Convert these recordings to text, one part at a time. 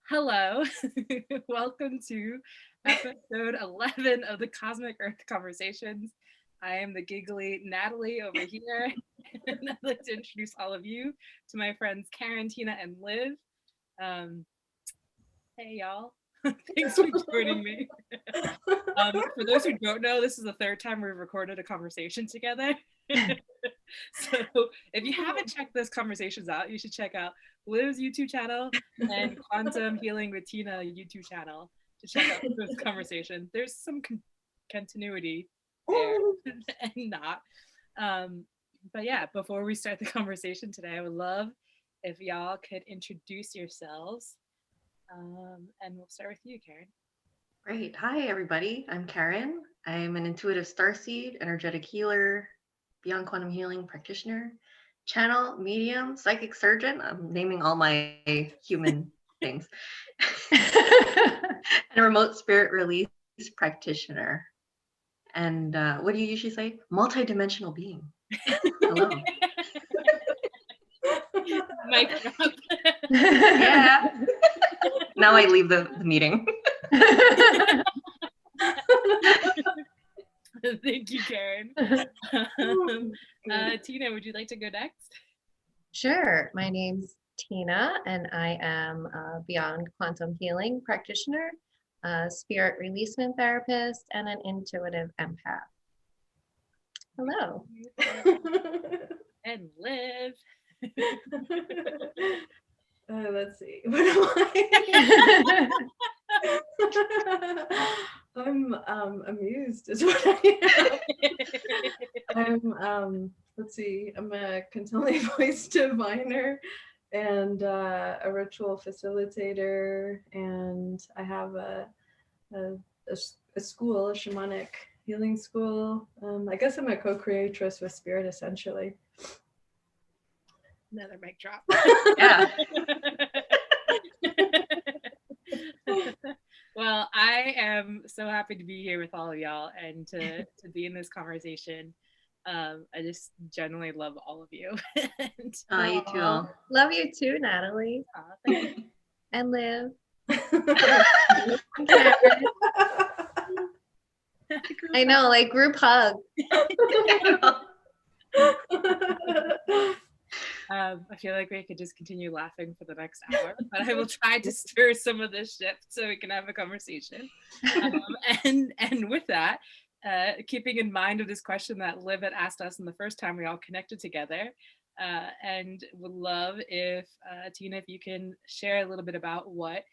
Hello, welcome to episode 11 of the Cosmic Earth Conversations. I am the giggly Natalie over here, and I'd like to introduce all of you to my friends Karen, Tina, and Liv. Um, hey, y'all. Thanks for joining me. For those who don't know, this is the third time we've recorded a conversation together. So if you haven't checked those conversations out, you should check out Liv's YouTube channel and Quantum Healing with Tina YouTube channel to check out those conversations. There's some continuity there and not. But yeah, before we start the conversation today, I would love if y'all could introduce yourselves. And we'll start with you, Karen. Great. Hi, everybody. I'm Karen. I'm an intuitive starseed, energetic healer, beyond quantum healing practitioner, channel, medium, psychic surgeon. I'm naming all my human things. And a remote spirit release practitioner. And what do you usually say? Multidimensional being. Hello. Mic drop. Yeah. Now I leave the meeting. Thank you, Karen. Tina, would you like to go next? Sure. My name's Tina, and I am a Beyond Quantum Healing practitioner, a spirit releasement therapist, and an intuitive empath. Hello. And Liv. Let's see. What am I? I'm amused is what I am. I'm let's see. I'm a Kontomble voice diviner and a ritual facilitator, and I have a school, a shamanic healing school. I guess I'm a co-creatress with spirit, essentially. Another mic drop. Yeah. Well, I am so happy to be here with all of y'all and to be in this conversation. I just genuinely love all of you. And, You too. Love you too, Natalie. thank you. And Liv. I know, like group hug. I feel like we could just continue laughing for the next hour, but I will try to stir some of this shit so we can have a conversation. And with that, keeping in mind of this question that Liv had asked us in the first time we all connected together, and would love if Tina, if you can share a little bit about what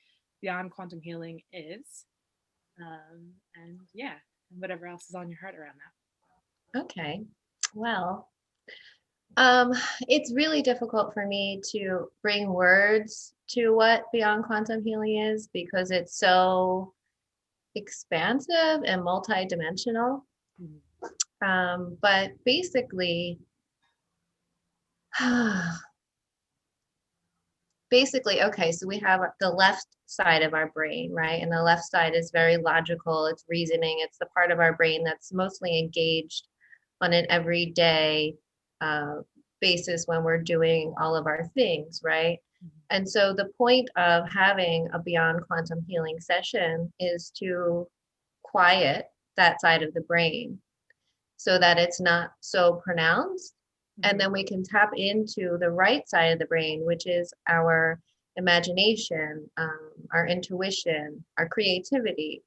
Beyond Quantum Healing is, and yeah, and whatever else is on your heart around that. Okay. Well, it's really difficult for me to bring words to what Beyond Quantum Healing is because it's so expansive and multidimensional. But basically, okay, so we have the left side of our brain, right? And the left side is very logical, it's reasoning, it's the part of our brain that's mostly engaged on an everyday basis when we're doing all of our things, right? And so the point of having a Beyond Quantum Healing session is to quiet that side of the brain so that it's not so pronounced. And then we can tap into the right side of the brain, which is our imagination, our intuition, our creativity,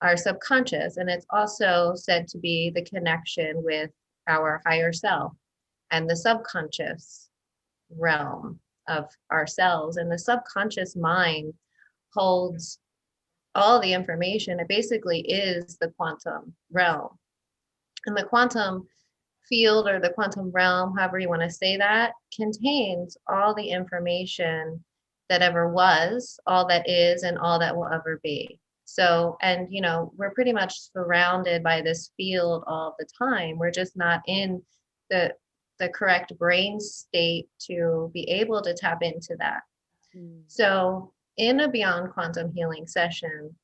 our subconscious. And it's also said to be the connection with our higher self and the subconscious realm of ourselves. And the subconscious mind holds all the information. It basically is the quantum realm. And the quantum field or the quantum realm, however you want to say that, contains all the information that ever was, all that is, and all that will ever be. So, and you know, we're pretty much surrounded by this field all the time. We're just not in the correct brain state to be able to tap into that. So in a Beyond Quantum Healing session,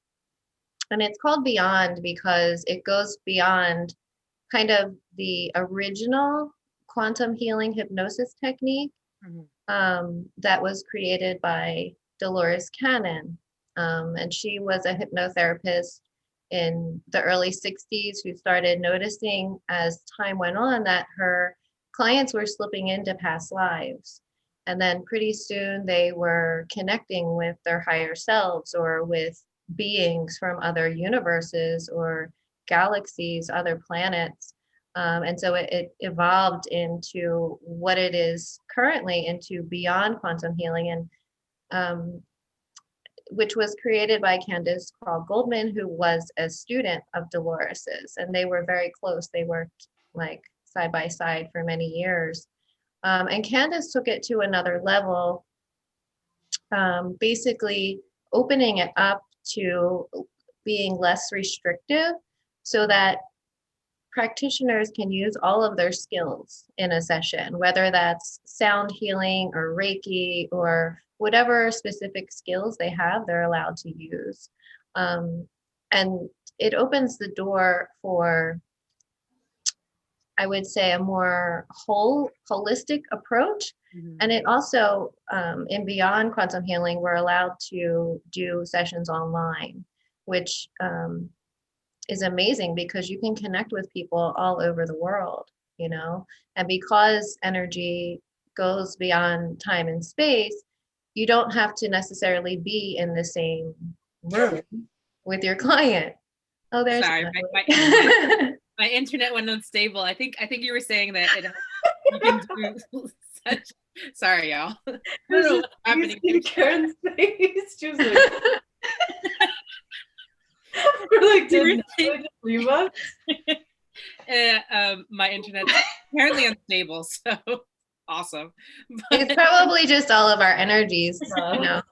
and it's called Beyond because it goes beyond kind of the original quantum healing hypnosis technique that was created by Dolores Cannon. And she was a hypnotherapist in the early 60s who started noticing as time went on that her clients were slipping into past lives. And then pretty soon they were connecting with their higher selves or with beings from other universes or galaxies, other planets. And so it evolved into what it is currently, into beyond quantum healing, and which was created by Candace Carl Goldman, who was a student of Dolores's, and they were very close. They worked like side by side for many years. And Candace took it to another level, basically opening it up to being less restrictive so that practitioners can use all of their skills in a session, whether that's sound healing or Reiki or whatever specific skills they have, they're allowed to use. And it opens the door for, I would say, a more holistic approach. Mm-hmm. And it also, in Beyond Quantum Healing, we're allowed to do sessions online, which is amazing because you can connect with people all over the world, you know, and because energy goes beyond time and space, you don't have to necessarily be in the same room with your client. Oh, there's sorry, my internet went unstable. I think you were saying that you can do such. Sorry, y'all. I don't know what's happening. Karen's face. She was like, we're like, did Natalie just leave us? My internet's apparently unstable, so awesome. It's probably just all of our energies, you know.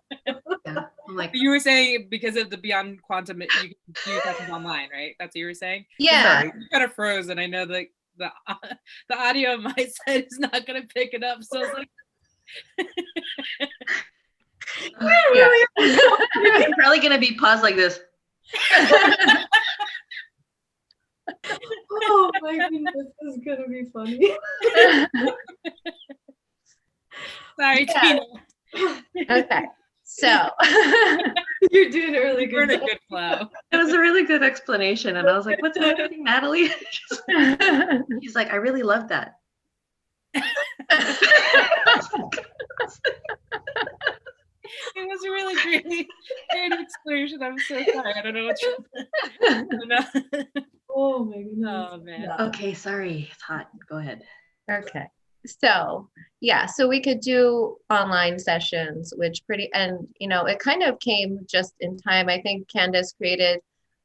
Yeah. Like, you were saying because of the Beyond Quantum, you can do sessions online, right? That's what you were saying? Yeah. You kind of froze, and I know that the audio on my side is not going to pick it up, so I was like, it's probably going to be paused like this. Oh my goodness, this is gonna be funny. Sorry, Tina. Okay, so you're doing a really good. We're in a good flow. It was a really good explanation, and I was like, "What's happening, Natalie?" She's like, "I really love that." It was a really great explanation. I'm so sorry. I don't know what Oh my goodness. Oh man. Okay, sorry. It's hot. Go ahead. Okay. So yeah, so we could do online sessions, which and you know, it kind of came just in time. I think Candace created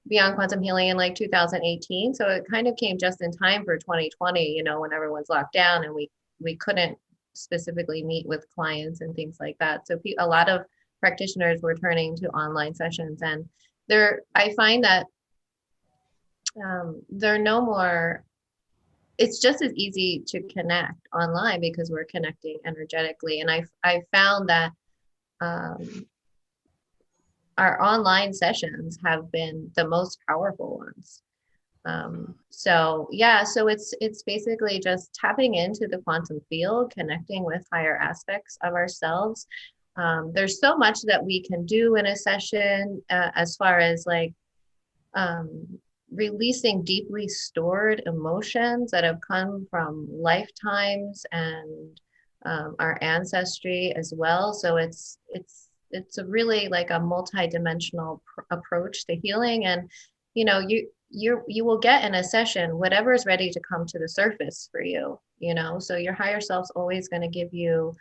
Beyond Quantum Healing in like 2018. So it kind of came just in time for 2020, you know, when everyone's locked down and we couldn't specifically meet with clients and things like that. So a lot of practitioners were turning to online sessions, and I find that they're no more, it's just as easy to connect online because we're connecting energetically. And I found that our online sessions have been the most powerful ones. So yeah, so it's basically just tapping into the quantum field, connecting with higher aspects of ourselves. There's so much that we can do in a session as far as like releasing deeply stored emotions that have come from lifetimes and our ancestry as well. So it's a really like a multi-dimensional approach to healing. And you know, you will get in a session whatever is ready to come to the surface for you, you know. So your higher self's always going to give you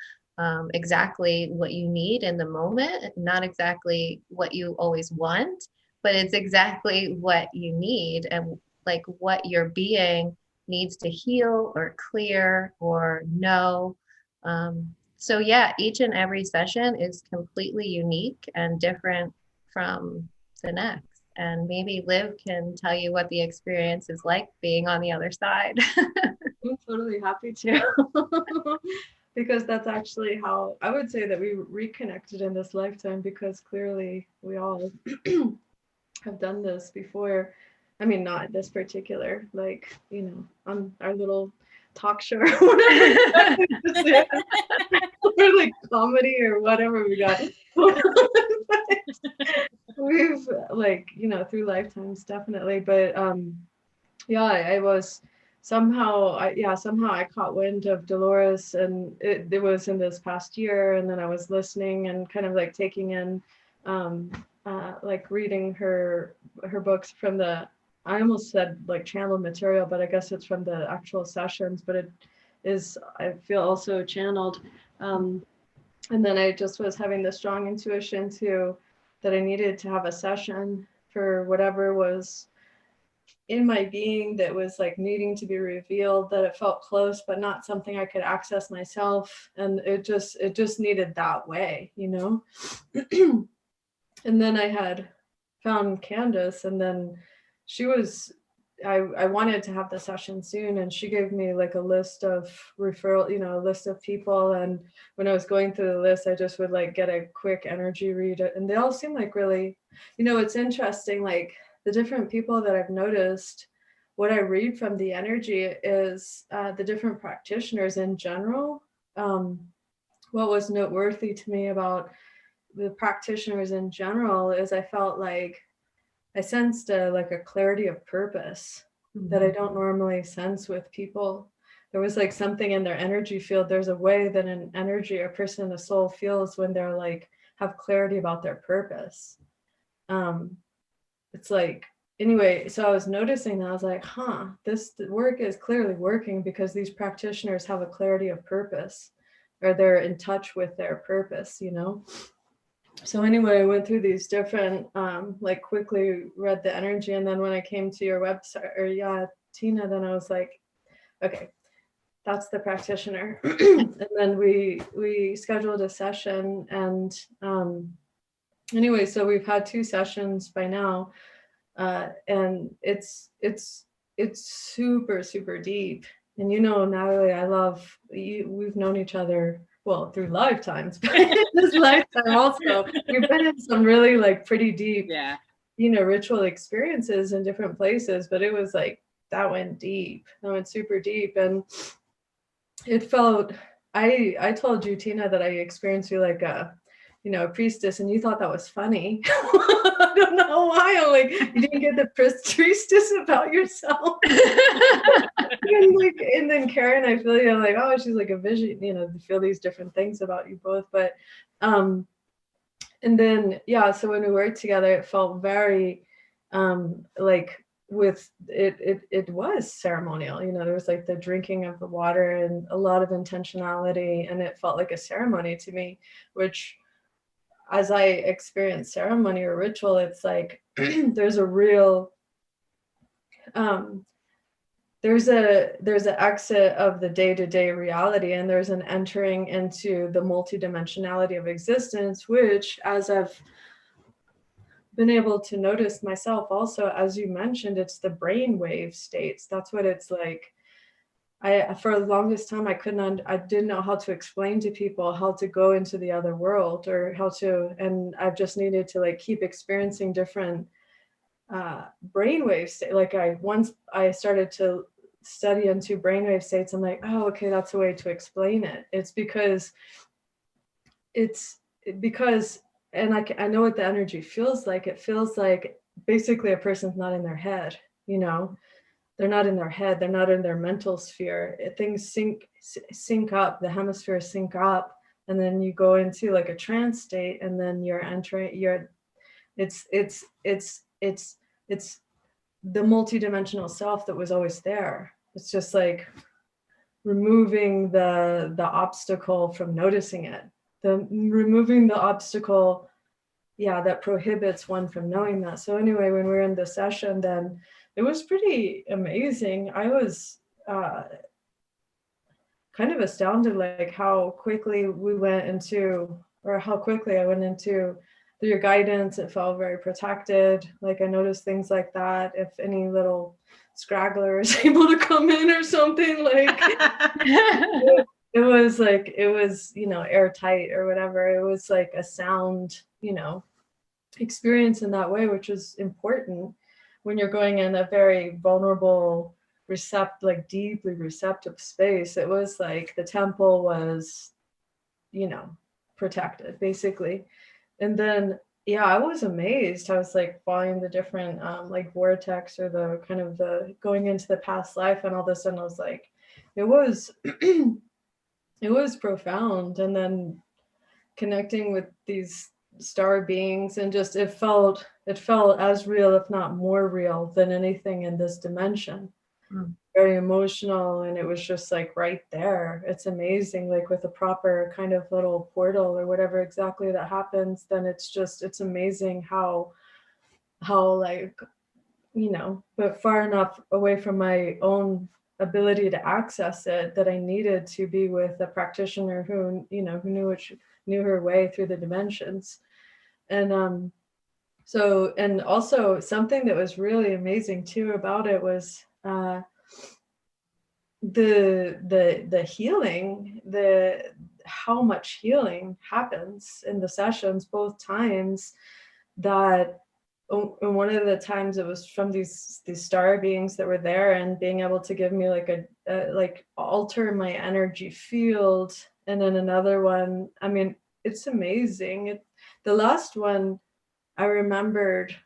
exactly what you need in the moment, not exactly what you always want, but it's exactly what you need and like what your being needs to heal or clear or know. So yeah, each and every session is completely unique and different from the next. And maybe Liv can tell you what the experience is like being on the other side. I'm totally happy to. Because that's actually how I would say that we reconnected in this lifetime, because clearly we all have done this before. I mean, not this particular, like, you know, on our little talk show or whatever. Or like comedy or whatever we got. We've like, through lifetimes, definitely. But yeah, I was somehow I caught wind of Dolores, and it was in this past year, and then I was listening and kind of like taking in like reading her books from the, I almost said like channel material, but I guess it's from the actual sessions, but it is, I feel, also channeled. And then I just was having the strong intuition too that I needed to have a session for whatever was in my being that was like needing to be revealed, that it felt close but not something I could access myself, and it just needed that way. And then I had found Candace, and then she was, I wanted to have the session soon, and she gave me like a list of referral, a list of people. And when I was going through the list, I just would like get a quick energy read, and they all seem like really, it's interesting, like the different people that I've noticed, what I read from the energy is the different practitioners in general. What was noteworthy to me about the practitioners in general is I felt like I sensed like a clarity of purpose that I don't normally sense with people. There was like something in their energy field. There's a way that an energy, a person, a soul feels when they're like, have clarity about their purpose. It's like, anyway, so I was noticing that. I was like, this work is clearly working because these practitioners have a clarity of purpose, or they're in touch with their purpose, So anyway, I went through these different, like quickly read the energy. And then when I came to your website, or Tina, then I was like, okay, that's the practitioner. And then we scheduled a session, and anyway, so we've had 2 sessions by now, and it's super, super deep. And Natalie, I love you. We've known each other, well, through lifetimes, but in this lifetime also, we've been in some really like pretty deep, ritual experiences in different places. But it was like, that went deep. That went super deep. And it felt, I told you, Tina, that I experienced you like a priestess, and you thought that was funny. I don't know why. I'm like, you didn't get the priestess about yourself. and then Karen, I feel like, oh, she's like a vision, feel these different things about you both. But and then so when we worked together, it felt very like with it was ceremonial. There was like the drinking of the water and a lot of intentionality, and it felt like a ceremony to me, which, as I experience ceremony or ritual, it's like there's a real there's an exit of the day-to-day reality, and there's an entering into the multidimensionality of existence, which, as I've been able to notice myself also, as you mentioned, it's the brainwave states. That's what it's like. For the longest time, I didn't know how to explain to people how to go into the other world, or how to, and I've just needed to like keep experiencing different brainwave states. Like once I started to study into brainwave states, I'm like, oh, okay, that's a way to explain it. It's because, and I know what the energy feels like. It feels like basically a person's not in their head, They're not in their head. They're not in their mental sphere. Things sync up. The hemispheres sync up, and then you go into like a trance state, and then you're entering. It's the multidimensional self that was always there. It's just like removing the obstacle from noticing it. Removing the obstacle, that prohibits one from knowing that. So anyway, when we were in the session, then it was pretty amazing. I was kind of astounded, like how quickly we went into, or how quickly I went into through your guidance. It felt very protected. Like I noticed things like that. If any little scraggler is able to come in or something, like it was airtight or whatever. It was like a sound, experience in that way, which is important when you're going in a very vulnerable, deeply receptive space. It was like the temple was, protected, basically. And then, yeah, I was amazed. I was like following the different like vortex or the kind of the going into the past life, and all of a sudden I was like, it was it was profound. And then connecting with these star beings, and just it felt as real, if not more real than anything in this dimension. Very emotional, and it was just like right there. It's amazing, like with a proper kind of little portal or whatever exactly that happens, then it's amazing how like, but far enough away from my own ability to access it that I needed to be with a practitioner who knew her way through the dimensions. And so, and also something that was really amazing too about it was the healing, how much healing happens in the sessions both times. That and one of the times it was from these star beings that were there, and being able to give me like like alter my energy field. And then another one, I mean, it's amazing. The last one I remembered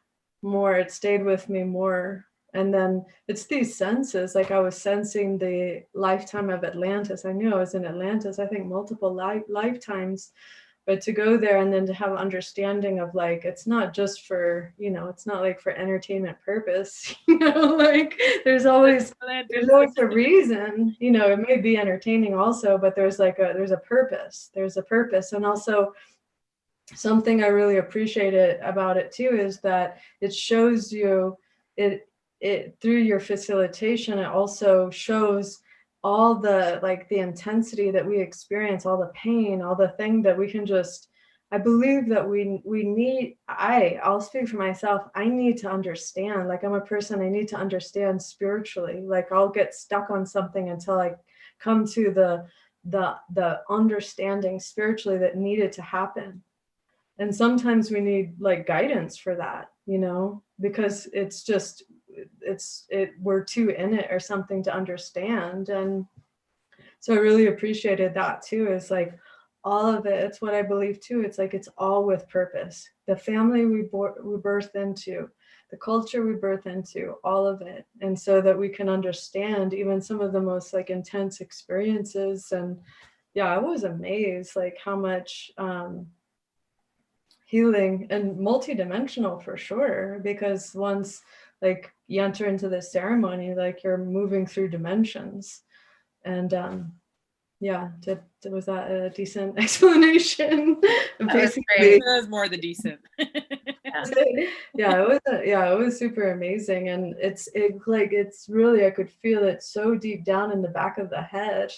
more, it stayed with me more. And then it's these senses, like I was sensing the lifetime of Atlantis. I knew I was in Atlantis, I think multiple lifetimes, but to go there and then to have understanding of like, it's not just for, it's not like for entertainment purpose, like there's always a reason, it may be entertaining also, but there's a purpose. And also something I really appreciated about it too is that it shows you it through your facilitation. It also shows all the like the intensity that we experience, all the pain, all the thing that we can just. I believe that we need. I'll speak for myself. I need to understand. Like I'm a person. I need to understand spiritually. Like I'll get stuck on something until I come to the understanding spiritually that needed to happen. And sometimes we need like guidance for that, because it's just we're too in it or something to understand. And so I really appreciated that too, is like all of it. It's what I believe too. It's like it's all with purpose. The family we birth into, the culture we birth into, all of it. And so that we can understand even some of the most like intense experiences. And yeah, I was amazed like how much healing, and multidimensional for sure, because once like you enter into this ceremony, like you're moving through dimensions. And yeah, was that a decent explanation? Basically, that was more than decent. Yeah, it was super amazing. And it's really, I could feel it so deep down in the back of the head,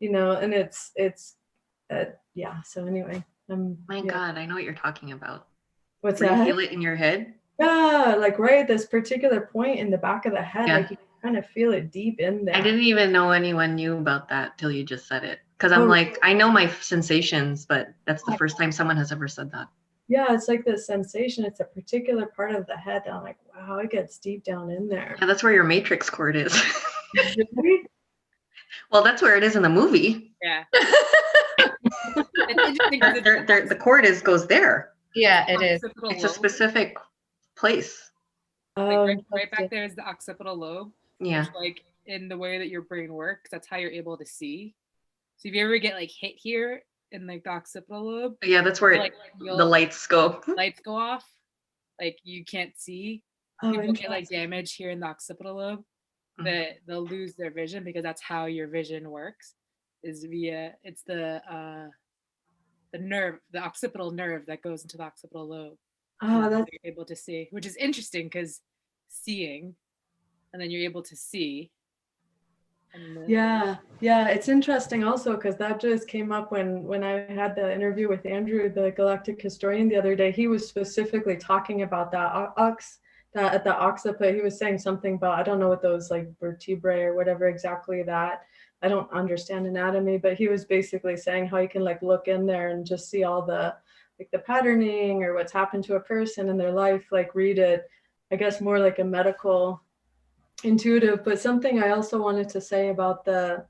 and it's yeah. So anyway, My God, I know what you're talking about. What's Where that? you feel it in your head? Yeah, like right at this particular point in the back of the head, Yeah. like you kind of feel it deep in there. I didn't even know anyone knew about that till you just said it. Because I'm like, I know my sensations, but that's the first time someone has ever said that. Yeah, it's like this sensation. It's a particular part of the head that I'm like, wow, it gets deep down in there. Yeah, that's where your matrix cord is. Really? Well, that's where it is in the movie. Yeah. The cord goes there. Yeah, it is. It's a specific place. Like right back there is the occipital lobe. Yeah. Which, like in the way that your brain works, that's how you're able to see. So if you ever get like hit here in like the occipital lobe, yeah, that's where the lights go. Lights go off, like you can't see. People get like damage here in the occipital lobe, that they'll lose their vision, because that's how your vision works. Is via the nerve, the occipital nerve that goes into the occipital lobe. That's you're able to see, which is interesting because seeing, and then you're able to see. Yeah, it's interesting also because that just came up when I had the interview with Andrew, the galactic historian, the other day. He was specifically talking about that at the occiput. He was saying something about, I don't know what those like vertebrae or whatever exactly that. I don't understand anatomy, but he was basically saying how you can like look in there and just see all the like the patterning or what's happened to a person in their life, like read it, I guess more like a medical intuitive. But something I also wanted to say about the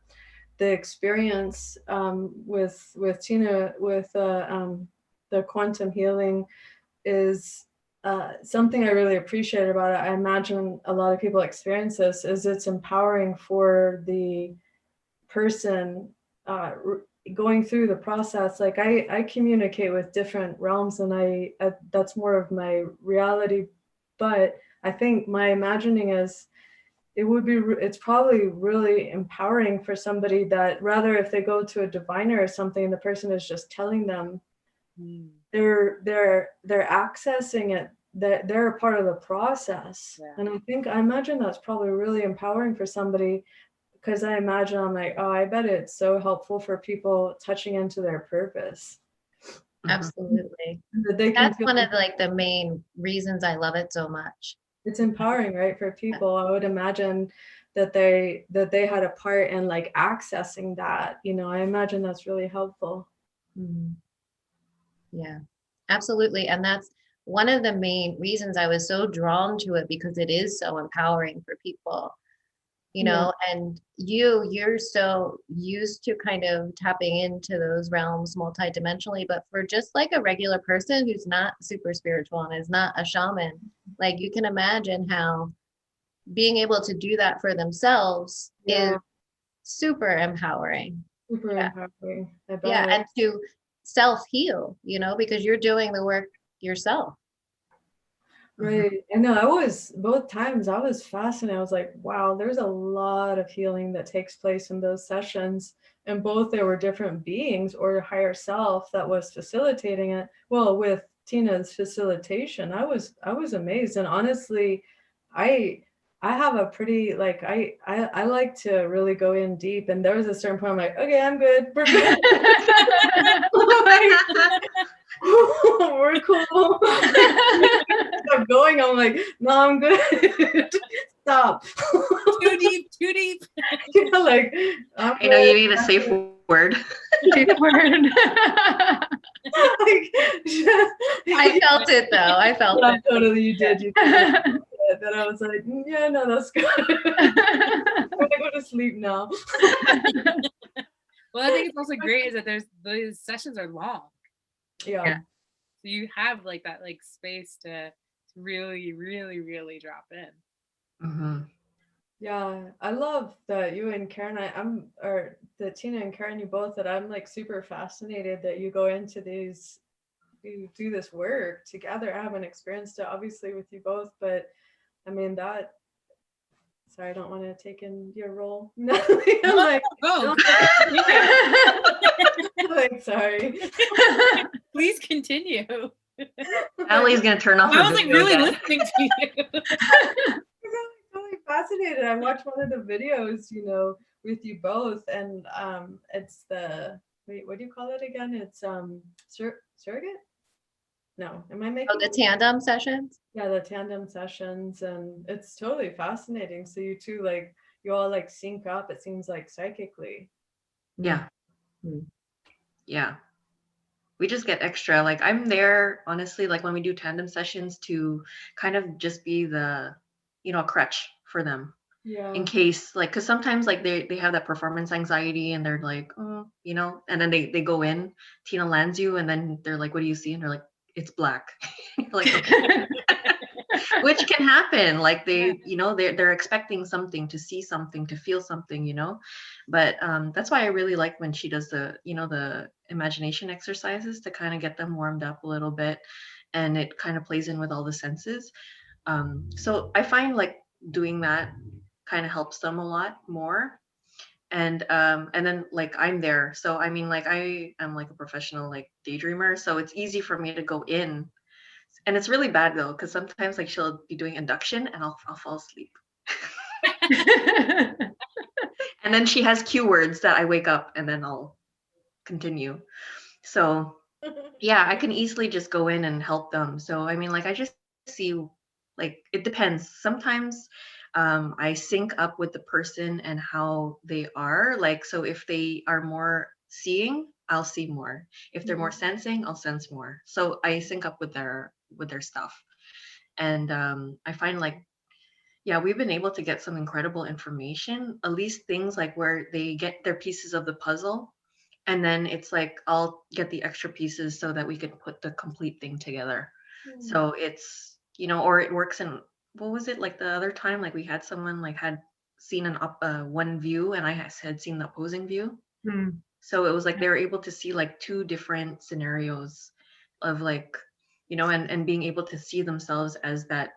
experience with Tena, with the quantum healing is something I really appreciate about it. I imagine a lot of people experience this, is it's empowering for the person going through the process. Like I communicate with different realms, and I that's more of my reality. But I think my imagining is it's probably really empowering for somebody that rather if they go to a diviner or something, and the person is just telling them, they're accessing it, that they're a part of the process. Yeah. And I imagine that's probably really empowering for somebody, because I imagine I'm like, oh, I bet it's so helpful for people touching into their purpose. Absolutely. That they can That's one of like the main reasons I love it so much. It's empowering, right, for people. I would imagine that they had a part in like accessing that. You know, I imagine that's really helpful. Mhm. Yeah, absolutely. And that's one of the main reasons I was so drawn to it, because it is so empowering for people, you know, and you're so used to kind of tapping into those realms multidimensionally, but for just like a regular person who's not super spiritual and is not a shaman, like you can imagine how being able to do that for themselves is super empowering. Super empowering. I bet. Yeah, and to self-heal, you know, because you're doing the work yourself. Right. And no, I was both times I was fascinated. I was like, wow, there's a lot of healing that takes place in those sessions. And both there were different beings or higher self that was facilitating it. Well, with Tina's facilitation, I was amazed. And honestly, I have a pretty like I like to really go in deep. And there was a certain point I'm like, okay, I'm good. We're good. We're cool. Kept going. I'm like, no, I'm good. Stop. Too deep. You know, like I know you need a safe word. Safe word. Like, I felt it though. I felt yeah, it. totally, you did. You did. Then I was like, yeah, no, that's good. I'm gonna go to sleep now. Well, I think it's also great is that those sessions are long. Yeah. So you have like that like space to really, really, really drop in. Mm-hmm. Yeah, I love that you and Karen, or that Tina and Karen, you both, that I'm like super fascinated that you go into these, you do this work together. I haven't experienced it obviously with you both, but I mean that, sorry, I don't want to take in your role. I'm like, Oh, like, sorry. Please continue. Natalie's gonna turn off I her was like video really again. listening to you. I'm totally fascinated. I watched one of the videos, you know, with you both, and it's the, wait, what do you call it again? It's surrogate? No, am I making Oh, the tandem sessions? Yeah, the tandem sessions, and it's totally fascinating. So you two, like, you all like sync up, it seems like psychically. Yeah. Mm-hmm. Yeah. We just get extra. Like I'm there, honestly, like when we do tandem sessions to kind of just be the, you know, a crutch for them. Yeah. In case, like, because sometimes like they have that performance anxiety and they're like, oh, you know, and then they go in, Tina lands you, and then they're like, what do you see? And they're like, it's black. Like, okay. Which can happen. Like they, you know, they're expecting something, to see something, to feel something, you know. But that's why I really like when she does the, you know, the imagination exercises to kind of get them warmed up a little bit, and it kind of plays in with all the senses. So I find like doing that kind of helps them a lot more. And then like I'm there, so I mean, like I am like a professional like daydreamer, so it's easy for me to go in. And it's really bad though, because sometimes like she'll be doing induction and I'll fall asleep. And then she has cue words that I wake up and then I'll continue. So yeah, I can easily just go in and help them. So I mean, like I just see, like it depends. Sometimes I sync up with the person and how they are. Like, so if they are more seeing, I'll see more. If they're more sensing, I'll sense more. So I sync up with their stuff. And I find like, yeah, we've been able to get some incredible information, at least things like where they get their pieces of the puzzle. And then it's like, I'll get the extra pieces so that we could put the complete thing together. So it's, or it works in, what was it like the other time? Like we had someone like had seen one view and I had seen the opposing view. So it was like they were able to see like two different scenarios of like, and being able to see themselves as that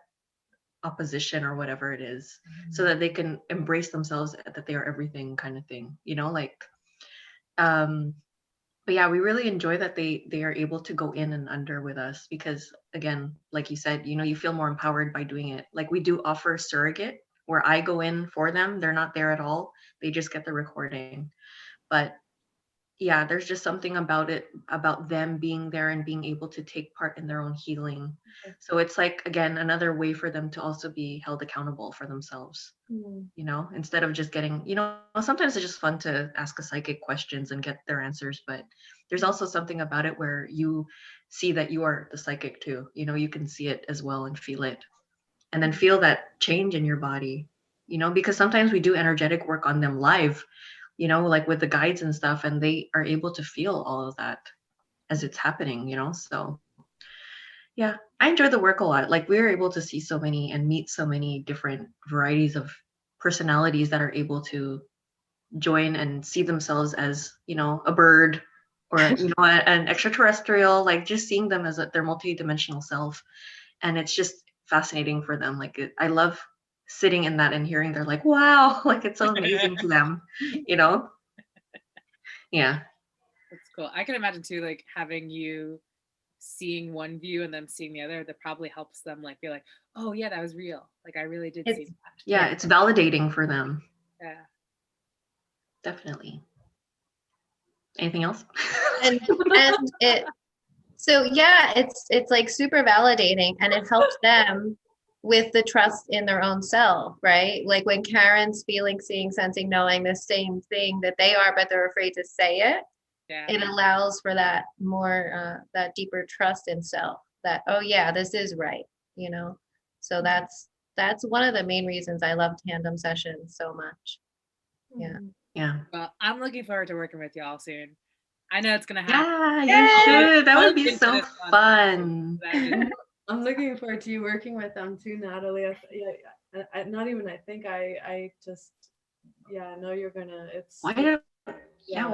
opposition or whatever it is, so that they can embrace themselves that they are everything kind of thing, like, but yeah, we really enjoy that they are able to go in and under with us, because again, like you said, you feel more empowered by doing it. Like we do offer surrogate where I go in for them. They're not there at all. They just get the recording. But yeah, there's just something about it, about them being there and being able to take part in their own healing. So it's like, again, another way for them to also be held accountable for themselves, instead of just getting, sometimes it's just fun to ask a psychic questions and get their answers. But there's also something about it where you see that you are the psychic too. You can see it as well and feel it, and then feel that change in your body, because sometimes we do energetic work on them live, like with the guides and stuff, and they are able to feel all of that as it's happening, so yeah, I enjoy the work a lot. Like we were able to see so many and meet so many different varieties of personalities that are able to join and see themselves as, a bird or, an extraterrestrial, like just seeing them as their multidimensional self. And it's just fascinating for them. Like I love sitting in that and hearing they're like, wow, like it's so amazing to them, Yeah. That's cool. I can imagine too, like having you seeing one view and then seeing the other, that probably helps them like be like, oh yeah, that was real. Like I really did see that. Yeah, it's validating for them. Yeah. Definitely. Anything else? and it's like super validating, and it helps them with the trust in their own self, right? Like when Karen's feeling, seeing, sensing, knowing the same thing that they are, but they're afraid to say it. Yeah. It allows for that more that deeper trust in self, that, oh yeah, this is right, so that's one of the main reasons I love tandem sessions so much. Yeah. Well, I'm looking forward to working with y'all soon. I know it's gonna happen. Yeah, you should. That would be so fun. I'm looking forward to you working with them too, Natalie. Not even I think I just I know you're gonna. Why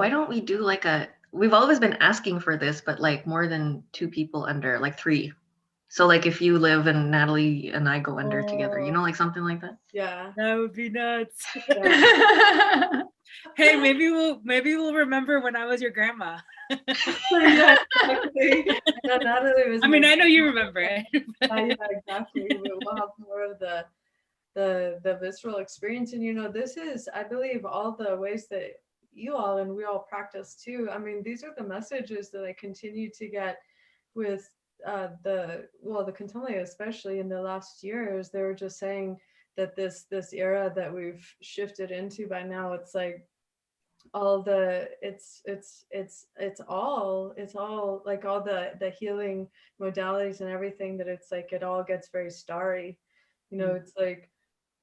don't we do like we've always been asking for this, but like more than 2 people under, like 3. So like if you live and Natalie and I go under together, like something like that. Yeah, that would be nuts. Hey, maybe we'll remember when I was your grandma. Yeah, exactly. Natalie was. I mean, I know you remember it. Yeah, exactly. We'll have more of the visceral experience, and this is, I believe, all the ways that you all and we all practice too. I mean, these are the messages that I continue to get with the Kontomble, especially in the last years. They were just saying that this era that we've shifted into by now, it's like all the it's all like all the healing modalities and everything, that it's like it all gets very starry, it's like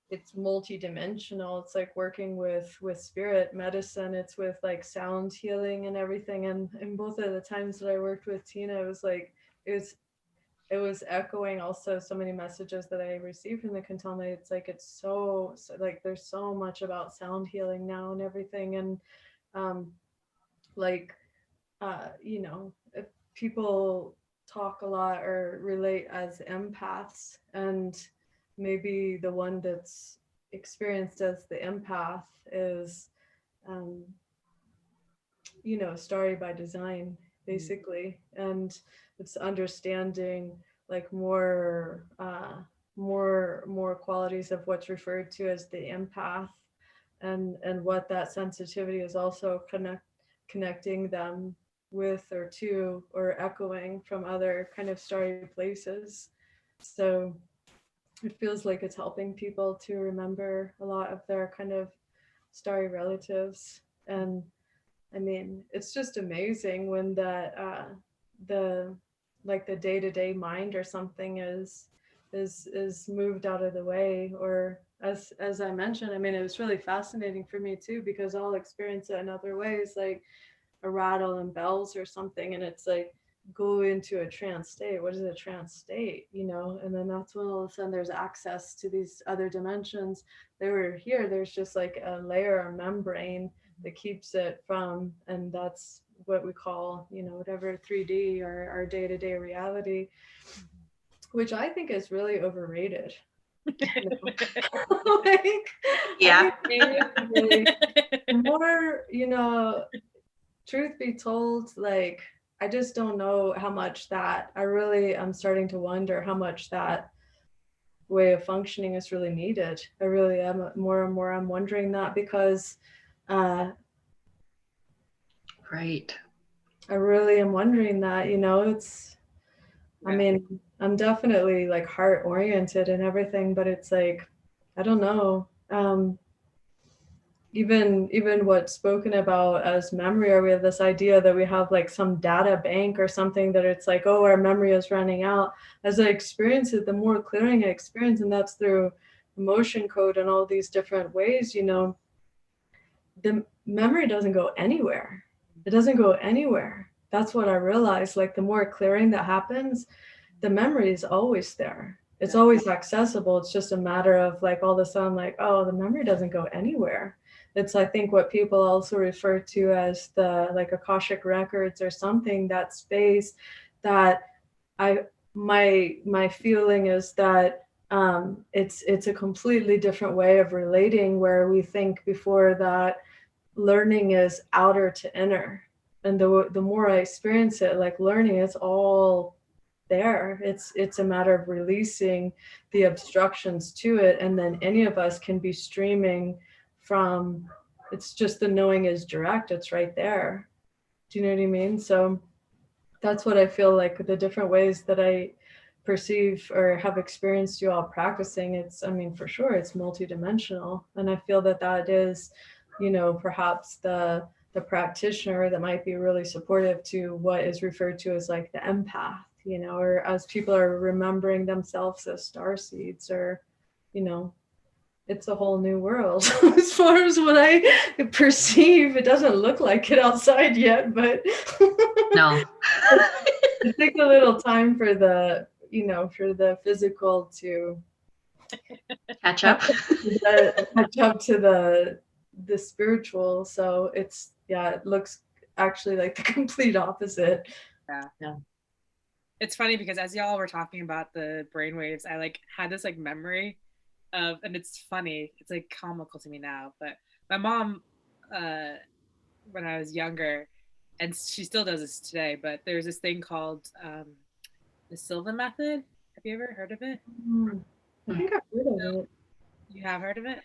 it's multi-dimensional. It's like working with spirit medicine. It's with like sound healing and everything. And both of the times that I worked with Tina, it was like it was echoing also so many messages that I received from the Kontomble. It's like it's so like there's so much about sound healing now and everything. And if people talk a lot or relate as empaths, and maybe the one that's experienced as the empath is starry by design, basically. And it's understanding like more qualities of what's referred to as the empath, and what that sensitivity is also connecting them with or to or echoing from other kind of starry places. So it feels like it's helping people to remember a lot of their kind of starry relatives. And I mean, it's just amazing when that the day-to-day mind or something is moved out of the way. Or as I mentioned, I mean, it was really fascinating for me too, because I'll experience it in other ways. Like a rattle and bells or something, and it's like go into a trance state. What is a trance state? You know, and then that's when all of a sudden there's access to these other dimensions. They were here. There's just like a layer or membrane that keeps it from, and that's what we call, you know, whatever 3D or our day-to-day reality, which I think is really overrated. You know? Like, Yeah. the more, you know, truth be told, like, I just don't know how much that, I'm starting to wonder how much that way of functioning is really needed. I really am. More and more I'm wondering that, because Right. I really am wondering that, you know, it's, I Yeah. mean, I'm definitely like heart oriented and everything, but it's like, I don't know. Even what's spoken about as memory, or we have this idea that we have like some data bank or something, that it's like, oh, our memory is running out. As I experience it, the more clearing I experience, and that's through emotion code and all these different ways, you know, the memory doesn't go anywhere. It doesn't go anywhere. That's what I realized. Like, the more clearing that happens, the memory is always there. It's always accessible. It's just a matter of like all of a sudden, like, oh, the memory doesn't go anywhere. It's, I think, what people also refer to as the like Akashic records or something, that space that my feeling is that it's a completely different way of relating, where we think before that learning is outer to inner. And the more I experience it, like, learning is all there. It's a matter of releasing the obstructions to it, and then any of us can be streaming from, it's just the knowing is direct, it's right there. Do you know what I mean? So that's what I feel like, the different ways that I perceive or have experienced you all practicing. It's, I mean, for sure it's multidimensional, and I feel that that is, you know, perhaps the practitioner that might be really supportive to what is referred to as like the empath, you know, or as people are remembering themselves as star seeds, or, you know, it's a whole new world as far as what I perceive. It doesn't look like it outside yet, but No. it takes a little time for the, you know, for the physical to Catch up. catch up to the spiritual. So it's, yeah, it looks actually like the complete opposite. Yeah. It's funny because as y'all were talking about the brainwaves, I like had this like memory of, and it's funny, it's like comical to me now, but my mom, when I was younger, and she still does this today, but there's this thing called the Silva method. Have you ever heard of it? I think I've heard of it. You have heard of it?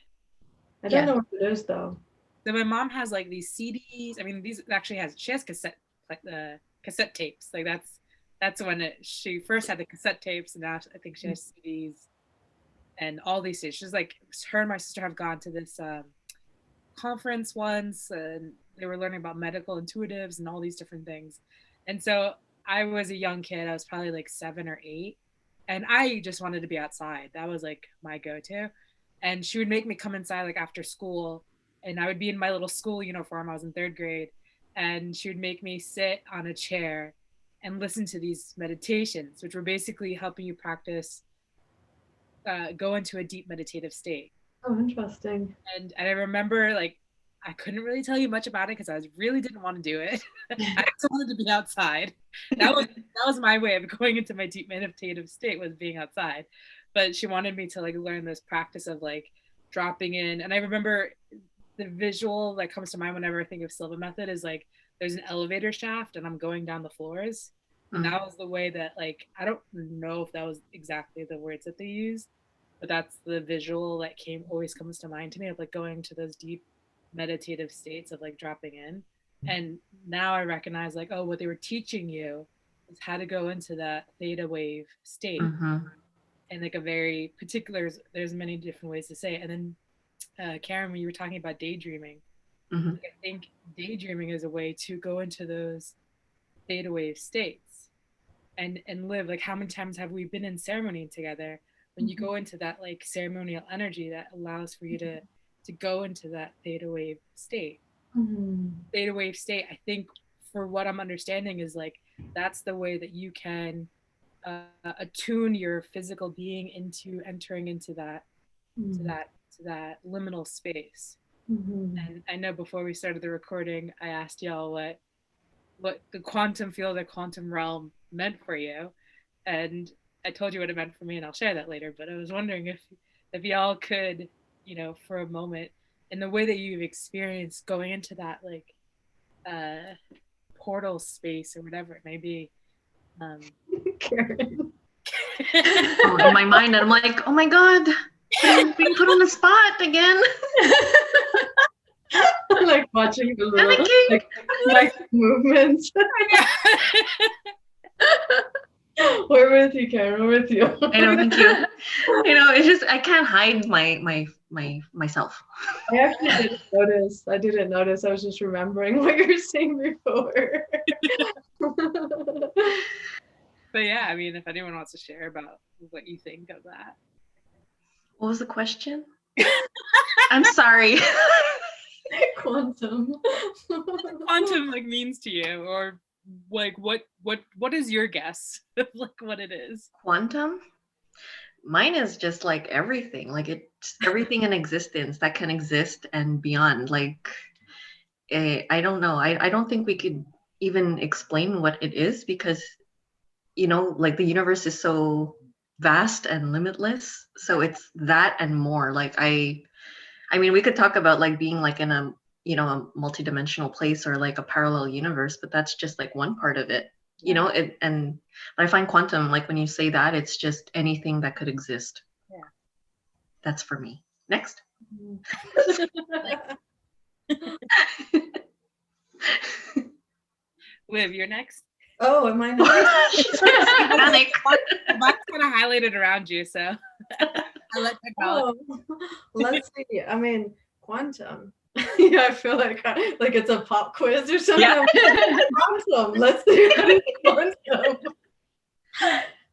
I don't know what it is though. So my mom has like these CDs. I mean, these actually she has cassette tapes. Like that's when she first had the cassette tapes, and now I think she has CDs and all these things. She's like, her and my sister have gone to this conference once, and they were learning about medical intuitives and all these different things. And so I was a young kid. I was probably like 7 or 8, and I just wanted to be outside. That was like my go-to. And she would make me come inside like after school, and I would be in my little school uniform. I was in 3rd grade, and she would make me sit on a chair and listen to these meditations, which were basically helping you practice go into a deep meditative state. Oh, interesting. And I remember, like, I couldn't really tell you much about it because I really didn't want to do it. I just wanted to be outside. That was my way of going into my deep meditative state, was being outside. But she wanted me to like learn this practice of like dropping in. And I remember the visual that comes to mind whenever I think of Silva method is like there's an elevator shaft and I'm going down the floors. And that was the way that, like, I don't know if that was exactly the words that they used, but that's the visual that always comes to mind to me, of like going to those deep meditative states of like dropping in. And now I recognize, like, oh, what they were teaching you is how to go into that theta wave state. And like a very particular, there's many different ways to say it. And then Karen, when you were talking about daydreaming, like, I think daydreaming is a way to go into those theta wave states and live. Like, how many times have we been in ceremony together when you go into that like ceremonial energy that allows for you to go into that theta wave state. Theta wave state, I think for what I'm understanding is like that's the way that you can attune your physical being into entering into that to that liminal space. And I know before we started the recording, I asked y'all what the quantum field or quantum realm meant for you, and I told you what it meant for me, and I'll share that later. But I was wondering if y'all could, you know, for a moment, in the way that you've experienced going into that like portal space or whatever it may be. Karen. Oh, in my mind, I'm like, oh my God, being put on the spot again. Like watching the little like movements. We're with you, Karen. We're with you. I know, thank you. You know, it's just I can't hide myself. I actually didn't notice. I didn't notice. I was just remembering what you were saying before. But yeah, I mean, if anyone wants to share about what you think of that. What was the question? I'm sorry. Quantum. Quantum like means to you, or like what is your guess of like what it is? Quantum? Mine is just like everything. Like it's everything in existence that can exist and beyond. Like I don't know. I don't think we could even explain what it is because, you know, like the universe is so vast and limitless. So it's that and more. Like I mean, we could talk about like being like in a, you know, a multidimensional place or like a parallel universe, but that's just like one part of it, you know. But I find quantum, like when you say that, it's just anything that could exist. Yeah, that's for me. Next. Liv, you're next. Oh, am I next? She's panic. Mine's kind of highlighted around you, so I let that go. Let's see. I mean, quantum. Yeah, I feel like it's a pop quiz or something. Yeah. Quantum. Let's see what is quantum.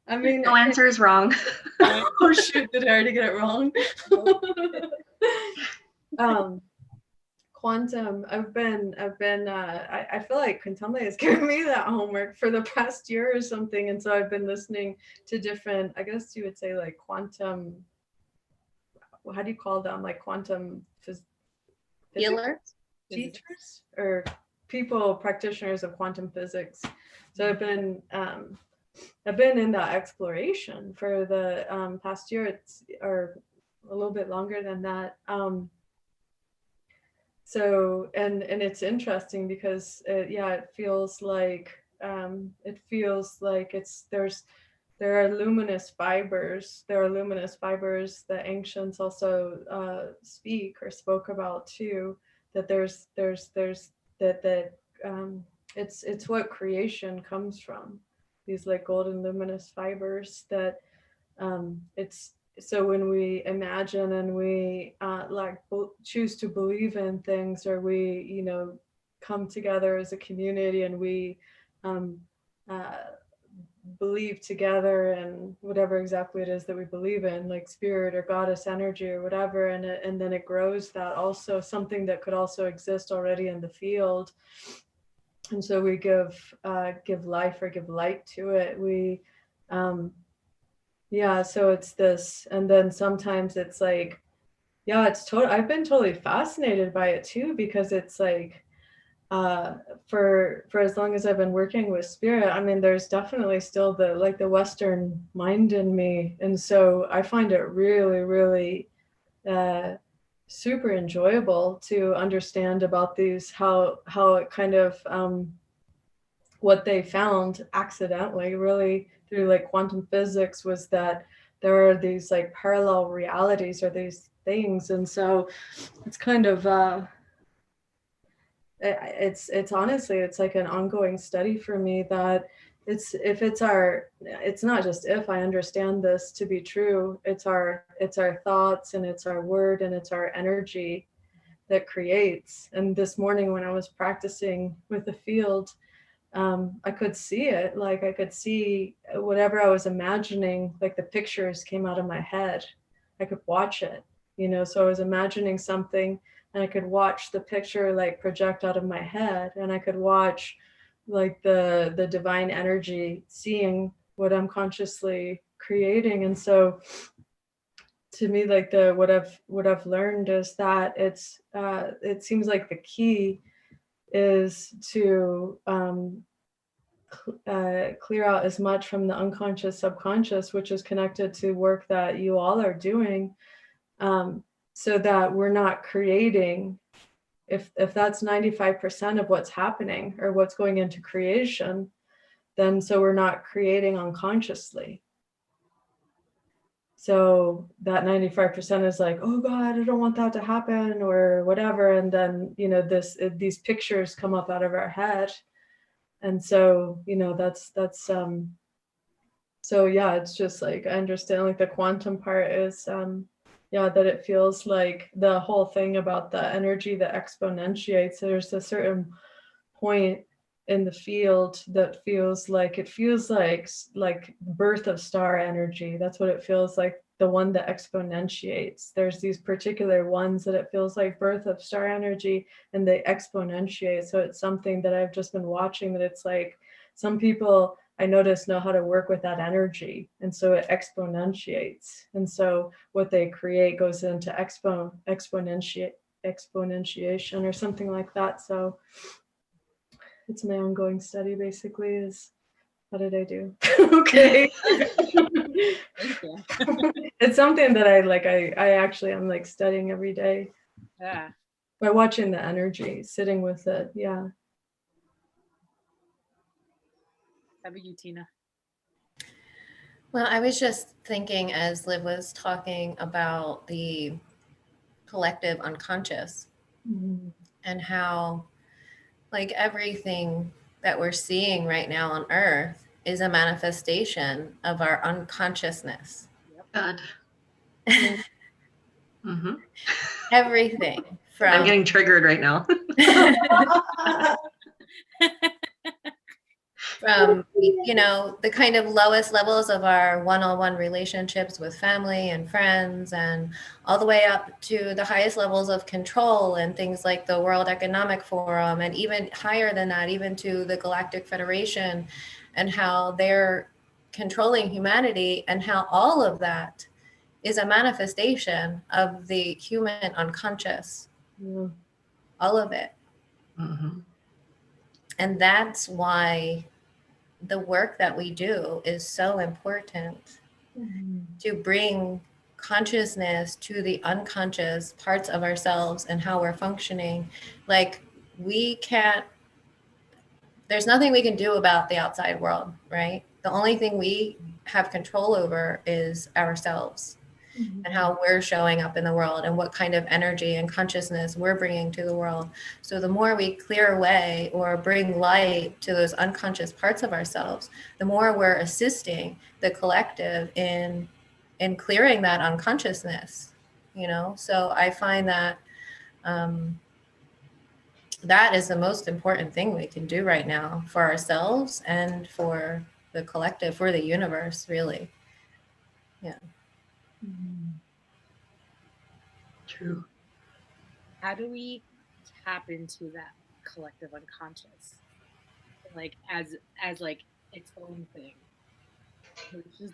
I mean, no answer is wrong. Oh shoot! Did I already get it wrong? Quantum. I feel like Kontomble has given me that homework for the past year or something, and so I've been listening to different. I guess you would say like quantum. How do you call them? Like quantum Healers? teachers or people practitioners of quantum physics. So I've been in that exploration for the past year, or a little bit longer than that. So and it's interesting because it feels like there are luminous fibers. There are luminous fibers that ancients also spoke about too. That it's what creation comes from. These like golden luminous fibers that it's. So when we imagine and we choose to believe in things, or we, you know, come together as a community and we believe together in whatever exactly it is that we believe in, like spirit or goddess energy or whatever, and then it grows that also something that could also exist already in the field. And so we give life or give light to it. We so it's this, and then sometimes it's like, I've been totally fascinated by it too, because it's like for as long as I've been working with spirit, I mean, there's definitely still the Western mind in me, and so I find it really, really super enjoyable to understand about these, how it kind of what they found accidentally, really, through like quantum physics, was that there are these like parallel realities or these things. And so it's kind of it's honestly, it's like an ongoing study for me, that it's not just if I understand this to be true, it's our thoughts, and it's our word, and it's our energy that creates. And this morning when I was practicing with the field, I could see it. Like I could see whatever I was imagining, like the pictures came out of my head. I could watch it, you know, so I was imagining something and I could watch the picture like project out of my head, and I could watch like the divine energy seeing what I'm consciously creating. And so to me, like what I've learned is that it seems like the key is to clear out as much from the unconscious subconscious, which is connected to work that you all are doing, so that we're not creating, if that's 95% of what's happening or what's going into creation, then so we're not creating unconsciously. So that 95% is like, oh God, I don't want that to happen or whatever. And then, these pictures come up out of our head. And so, so yeah, it's just like, I understand like the quantum part is, that it feels like the whole thing about the energy that exponentiates, there's a certain point in the field that feels like birth of star energy. That's what it feels like, the one that exponentiates. There's these particular ones that it feels like birth of star energy, and they exponentiate. So it's something that I've just been watching, that it's like some people I notice know how to work with that energy, and so it exponentiates. And so what they create goes into exponentiation or something like that. So it's my ongoing study, basically, is what did I do? Okay. Thank you. It's something that I actually am like studying every day. Yeah. By watching the energy, sitting with it. Yeah. How about you, Tina? Well, I was just thinking as Liv was talking about the collective unconscious, and how like everything that we're seeing right now on Earth is a manifestation of our unconsciousness. God. Mm-hmm. Everything from I'm getting triggered right now. from the kind of lowest levels of our one-on-one relationships with family and friends, and all the way up to the highest levels of control and things like the World Economic Forum, and even higher than that, even to the Galactic Federation, and how they're controlling humanity, and how all of that is a manifestation of the human unconscious. All of it. Mm-hmm. And that's why the work that we do is so important, to bring consciousness to the unconscious parts of ourselves and how we're functioning. Like there's nothing we can do about the outside world, right? The only thing we have control over is ourselves, and how we're showing up in the world, and what kind of energy and consciousness we're bringing to the world. So the more we clear away or bring light to those unconscious parts of ourselves, the more we're assisting the collective in clearing that unconsciousness, So I find that that is the most important thing we can do right now for ourselves and for the collective, for the universe, really. Yeah. True. How do we tap into that collective unconscious, like as like its own thing?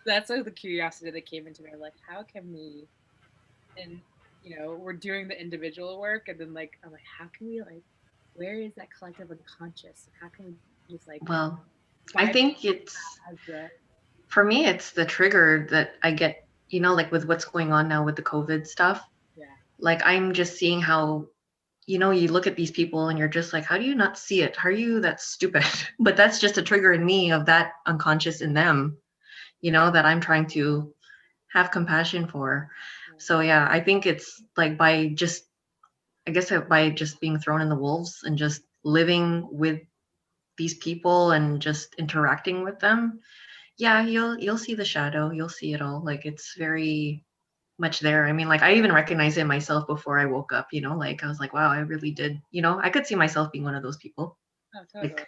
That's like the curiosity that came into me. Like, how can we, and we're doing the individual work, and then like I'm like, how can we, like, where is that collective unconscious? How can we just like, well, I think for me, it's the trigger that I get, like with what's going on now with the COVID stuff. Yeah. Like, I'm just seeing how, you look at these people and you're just like, how do you not see it? How are you that stupid? But that's just a trigger in me of that unconscious in them, that I'm trying to have compassion for. So yeah, I think it's like by just being thrown in the wolves and just living with these people and just interacting with them, yeah, you'll see the shadow, you'll see it all. Like, it's very much there. I mean, like, I even recognize it myself before I woke up, like I was like, wow, I really did, I could see myself being one of those people. Oh, totally. Like,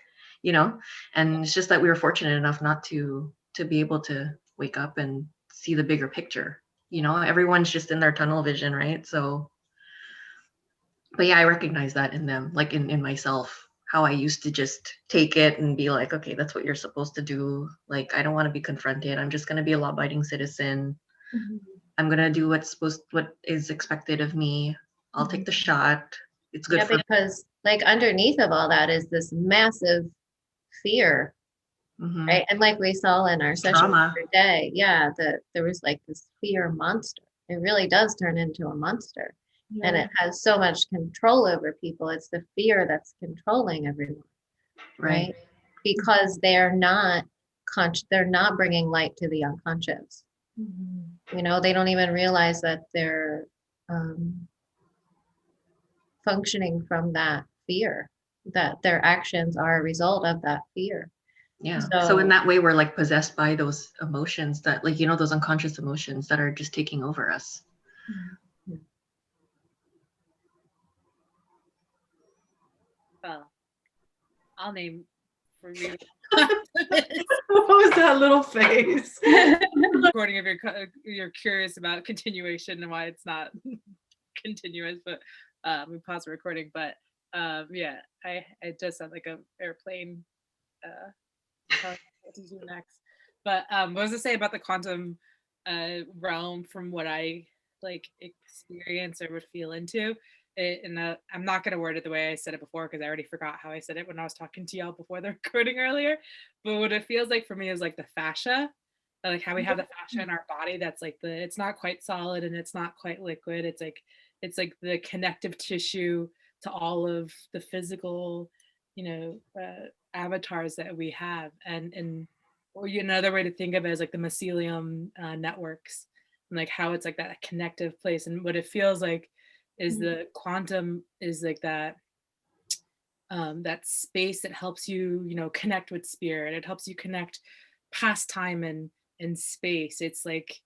and it's just that we were fortunate enough not to be able to wake up and see the bigger picture. Everyone's just in their tunnel vision, right? So, but yeah, I recognize that in them, like in myself. how I used to just take it and be like, okay, that's what you're supposed to do. Like, I don't want to be confronted. I'm just going to be a law-abiding citizen. I'm going to do what is expected of me. I'll take the shot. It's good Yeah, for because like underneath of all that is this massive fear, right? And like we saw in our session trauma. today, yeah, that there was like this fear monster. It really does turn into a monster. And it has so much control over people. It's the fear that's controlling everyone, right? Because they're not they're not bringing light to the unconscious. You know, they don't even realize that they're functioning from that fear, that their actions are a result of that fear. Yeah. So in that way, we're like possessed by those emotions that, like, you know, those unconscious emotions that are just taking over us. Well, I'll name for you. What was that little face? Recording if you're curious about continuation and why it's not continuous, but we pause the recording. But yeah, I just sound like an airplane. What to do next? But what was I say about the quantum realm from what I like experience or would feel into? And I'm not going to word it the way I said it before because I already forgot how I said it when I was talking to y'all before the recording earlier. But what it feels like for me is like the fascia, like how we have the fascia in our body. That's like it's not quite solid and it's not quite liquid. It's like the connective tissue to all of the physical, avatars that we have, and or another way to think of it is like the mycelium networks, and like how it's like that connective place. And what it feels like is the quantum is like that that space that helps you connect with spirit. It helps you connect past time and space. It's like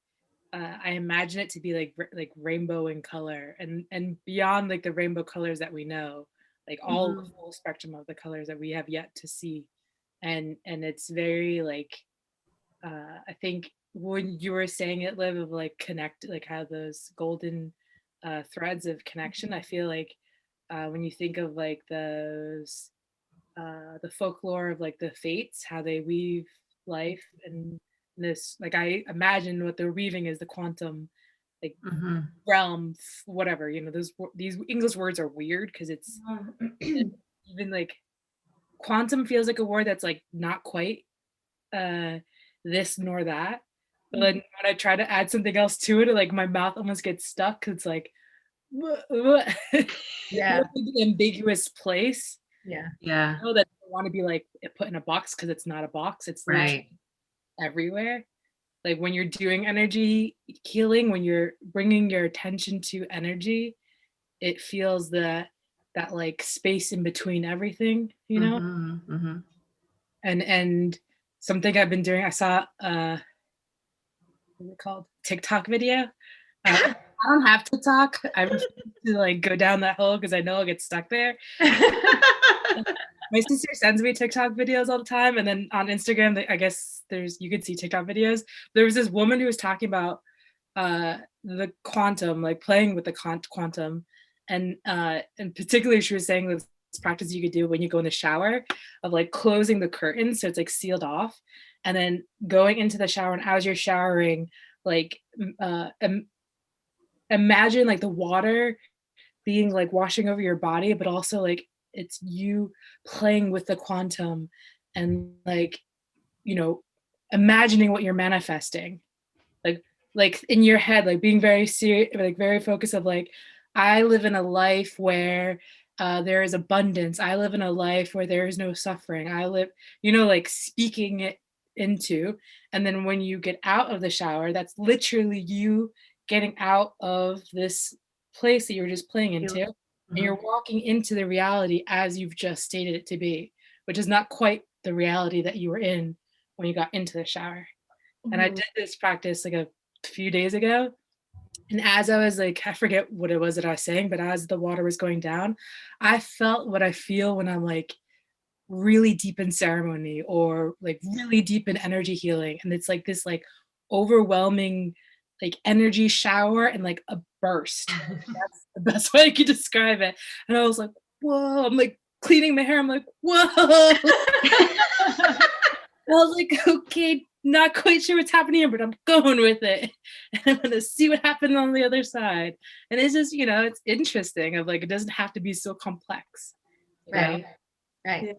I imagine it to be like rainbow in color and beyond like the rainbow colors that we know, like all the full spectrum of the colors that we have yet to see. And it's very like I think when you were saying it, Liv, of like connect, like how those golden threads of connection, I feel like when you think of like those the folklore of like the fates, how they weave life and this, like I imagine what they're weaving is the quantum like realm, whatever, these English words are weird because it's even like quantum feels like a word that's like not quite this nor that. But then when I try to add something else to it, like my mouth almost gets stuck because it's like yeah, ambiguous place. Yeah. I know that I want to be like put in a box because it's not a box. It's literally everywhere. Like when you're doing energy healing, when you're bringing your attention to energy, it feels that like space in between everything, And something I've been doing, I saw what's it called? TikTok video. I don't have TikTok. I refuse to like go down that hole because I know I'll get stuck there. My sister sends me TikTok videos all the time, and then on Instagram, I guess you could see TikTok videos. There was this woman who was talking about the quantum, like playing with the quantum, and particularly she was saying this practice you could do when you go in the shower of like closing the curtain so it's like sealed off, and then going into the shower, and as you're showering, like imagine like the water being like washing over your body, but also like it's you playing with the quantum and like imagining what you're manifesting, like in your head, like being very serious, like very focused of like I live in a life where there is abundance. I live in a life where there is no suffering. I live, like speaking it into. And then when you get out of the shower, that's literally you getting out of this place that you were just playing into. And you're walking into the reality as you've just stated it to be, which is not quite the reality that you were in when you got into the shower. And I did this practice like a few days ago. And as I was like, I forget what it was that I was saying, but as the water was going down, I felt what I feel when I'm like really deep in ceremony or like really deep in energy healing. And it's like this like overwhelming like energy shower and like a burst. That's the best way I could describe it. And I was like, whoa, I'm like cleaning my hair. I'm like, whoa. I was like, okay, not quite sure what's happening here, but I'm going with it. And I'm gonna see what happened on the other side. And it's just, it's interesting of like, it doesn't have to be so complex. Right. Yeah.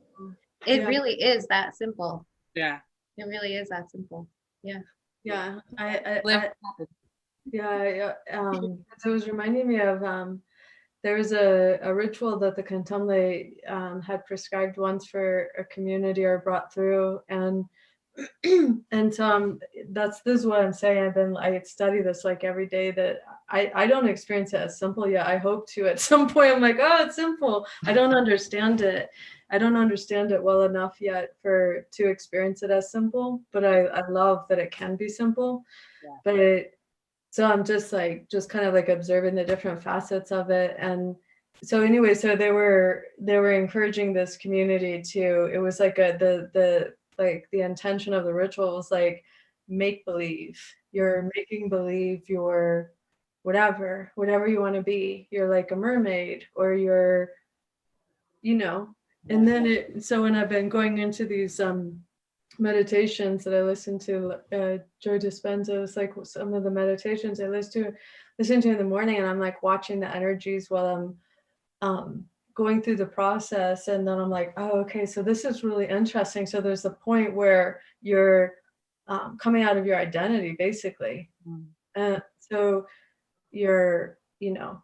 It really is that simple. Yeah. It really is that simple. Yeah. Yeah. It was reminding me of there was a ritual that the Kontomble had prescribed once for a community or brought through, and this is what I'm saying. I study this like every day. That I don't experience it as simple yet. I hope to at some point. I'm like, oh, it's simple. I don't understand it. I don't understand it well enough yet to experience it as simple. But I love that it can be simple. Yeah. But so I'm just kind of like observing the different facets of it. And so anyway, so they were encouraging this community to, it was like the intention of the ritual was like make believe. You're making believe you're whatever you want to be. You're like a mermaid, or you're, and then so when I've been going into these meditations that I listen to, Joe Dispenza, it's like some of the meditations I listen to in the morning, and I'm like watching the energies while I'm going through the process, and then I'm like, oh, okay, so this is really interesting. So there's a point where you're coming out of your identity, basically, and so you're not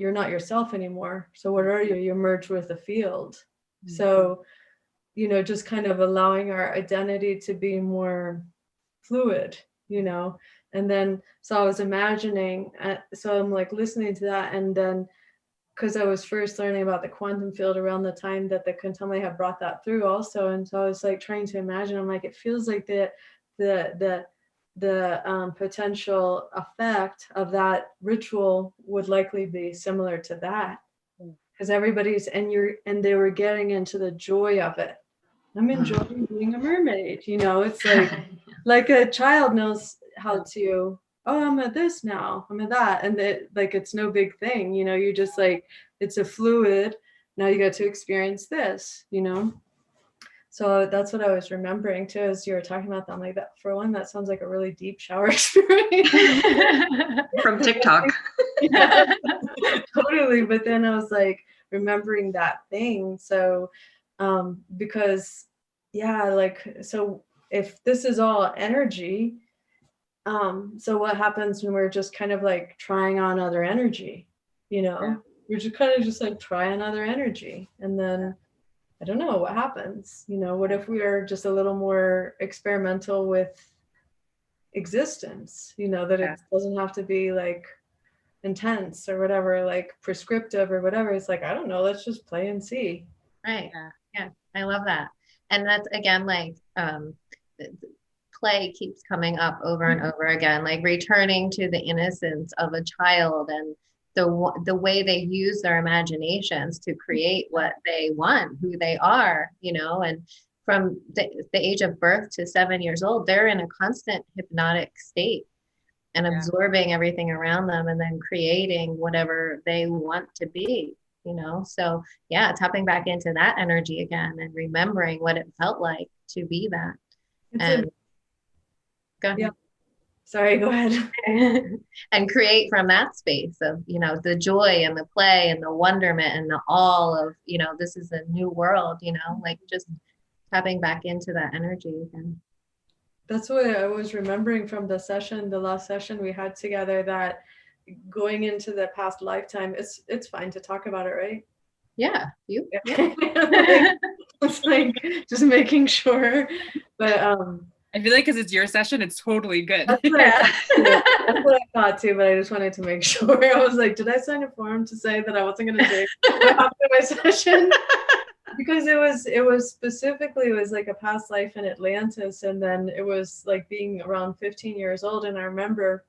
yourself anymore. So what are you? You merge with the field. So just kind of allowing our identity to be more fluid, and then, so I was imagining, so I'm like listening to that, and then, because I was first learning about the quantum field around the time that the Kontomble had brought that through also, and so I was like trying to imagine, I'm like, it feels like the potential effect of that ritual would likely be similar to that, because everybody's, and they were getting into the joy of it. I'm enjoying being a mermaid. It's like a child knows how to, oh, I'm at this now, I'm at that. And it's no big thing, you just like, it's a fluid. Now you get to experience this, So that's what I was remembering too, as you were talking about that. I'm like, that for one, that sounds like a really deep shower experience. From TikTok. Yeah, totally. But then I was like remembering that thing. So because so if this is all energy, so what happens when we're just kind of like trying on other energy, we're just kind of just like try on other energy, and then I don't know what happens, what if we are just a little more experimental with existence, that it doesn't have to be like intense or whatever, like prescriptive or whatever. It's like, I don't know, let's just play and see. Right. Yeah. I love that. And that's again, like, play keeps coming up over and over again, like returning to the innocence of a child and the way they use their imaginations to create what they want, who they are, and from the age of birth to 7 years old, they're in a constant hypnotic state and absorbing everything around them and then creating whatever they want to be, so tapping back into that energy again and remembering what it felt like to be that. Go ahead. Yeah. Sorry, go ahead. And create from that space of, the joy and the play and the wonderment and the all of, this is a new world, like just tapping back into that energy again. That's what I was remembering from the last session we had together, that going into the past lifetime, it's fine to talk about it, right? Yeah. You? Yeah. It's like just making sure. But I feel like because it's your session, it's totally good. That's what I thought too, but I just wanted to make sure. I was like, did I sign a form to say that I wasn't going to say after my session? Because it was specifically, it was like a past life in Atlantis, and then it was like being around 15 years old, and I remember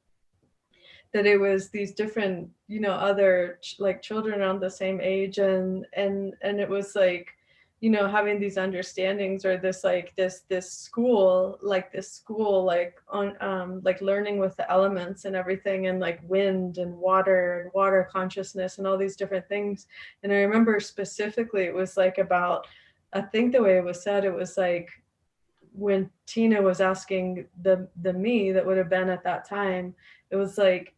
that it was these different, other like children around the same age, and it was like you know, having these understandings, or this like this school like on like learning with the elements and everything, and like wind and water consciousness and all these different things. And I remember specifically it was like about, I think the way it was said, it was like when Tina was asking the me that would have been at that time, it was like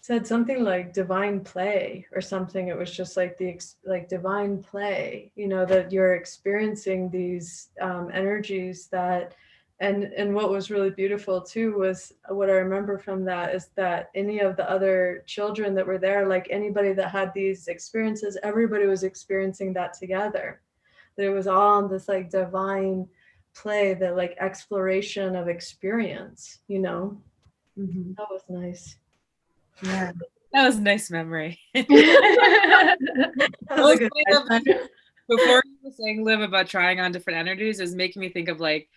said something like divine play or something. It was just like like divine play, you know, that you're experiencing these energies that, and what was really beautiful too was what I remember from that is that any of the other children that were there, like anybody that had these experiences, everybody was experiencing that together. That it was all this like divine play, the like exploration of experience, you know. Mhm. That was nice. Yeah. That was a nice memory. That was a good time. Before you were saying, Liv, about trying on different energies, is making me think of like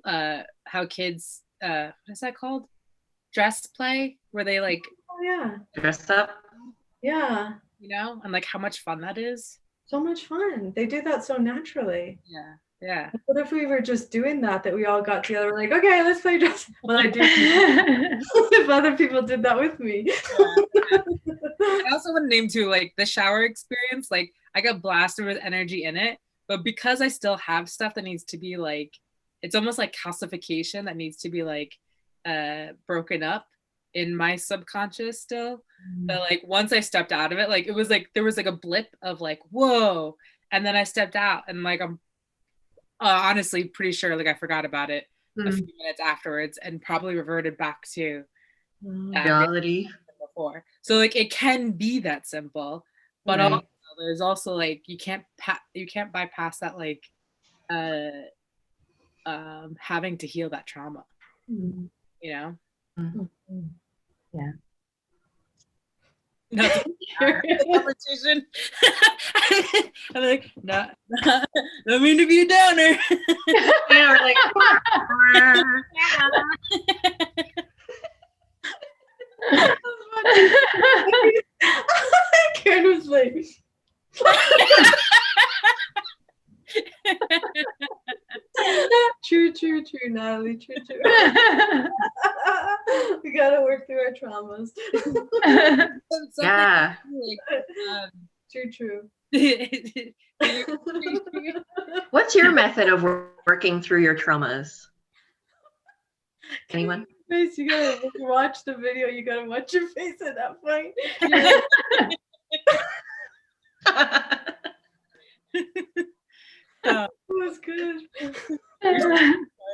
how kids, what is that called? Dress play, where they like Oh yeah. Dress up. Yeah. you know, and like how much fun that is. So much fun. They do that so naturally. Yeah, yeah. What if we were just doing that we all got together, we're like, okay, let's play dress. Well, I do. If other people did that with me. Yeah. I also want to name too, like the shower experience. Like I got blasted with energy in it, but because I still have stuff that needs to be like, it's almost like calcification that needs to be like broken up in my subconscious still. But like once I stepped out of it, like it was like there was like a blip of like whoa, and then I stepped out, and like I'm honestly pretty sure like I forgot about it a few minutes afterwards, and probably reverted back to Reality. before. So like it can be that simple, but Right. also there's also like you can't bypass that like having to heal that trauma. Mhm. You know? Yeah. No, the conversation. I'm like, no, don't mean to be a downer. Yeah, we're like, Karen was like, true, Natalie, true. We gotta work through our traumas. yeah. True. What's your method of working through your traumas? Anyone? Face, you gotta watch the video. You gotta watch your face at that point. That was good. In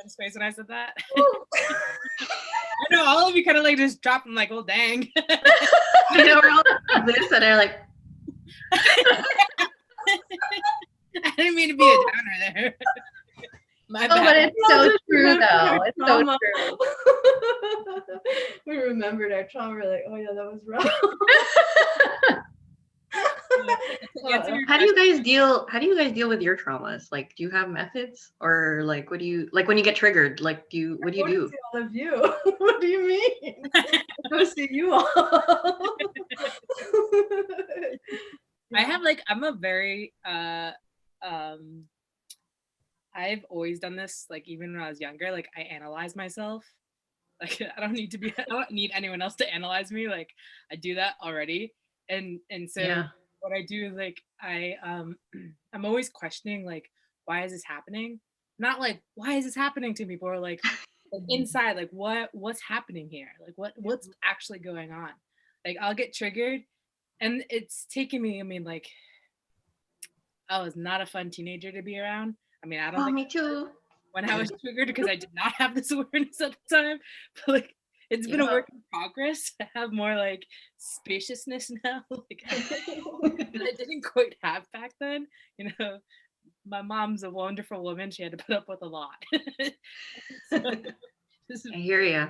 space when I said that. I know all of you kind of like just dropped them like, oh dang. You know, we're all like this and they're like, I didn't mean to be a downer there. My bad. Oh, but it's so true though. It's so true. We remembered our trauma. We're like, oh yeah, that was rough. how do you guys deal with your traumas? Like, do you have methods, or like what do you like when you get triggered? Like, what do you do? All of you. What do you mean? Go see you all. I have like, I'm a very I've always done this, like even when I was younger, like I analyze myself. Like I don't need anyone else to analyze me. Like I do that already. And so Yeah. what I do is like I'm always questioning like, why is this happening? Not like, why is this happening to me? People are like inside, like what's happening here? Like what's actually going on? Like I'll get triggered, and it's taken me, I mean, like I was not a fun teenager to be around. I mean, I don't think me too. when I was triggered, because I did not have this awareness at the time. But like it's been a work in progress to have more like spaciousness now. Like I didn't quite have back then. You know, my mom's a wonderful woman. She had to put up with a lot. So, I hear you.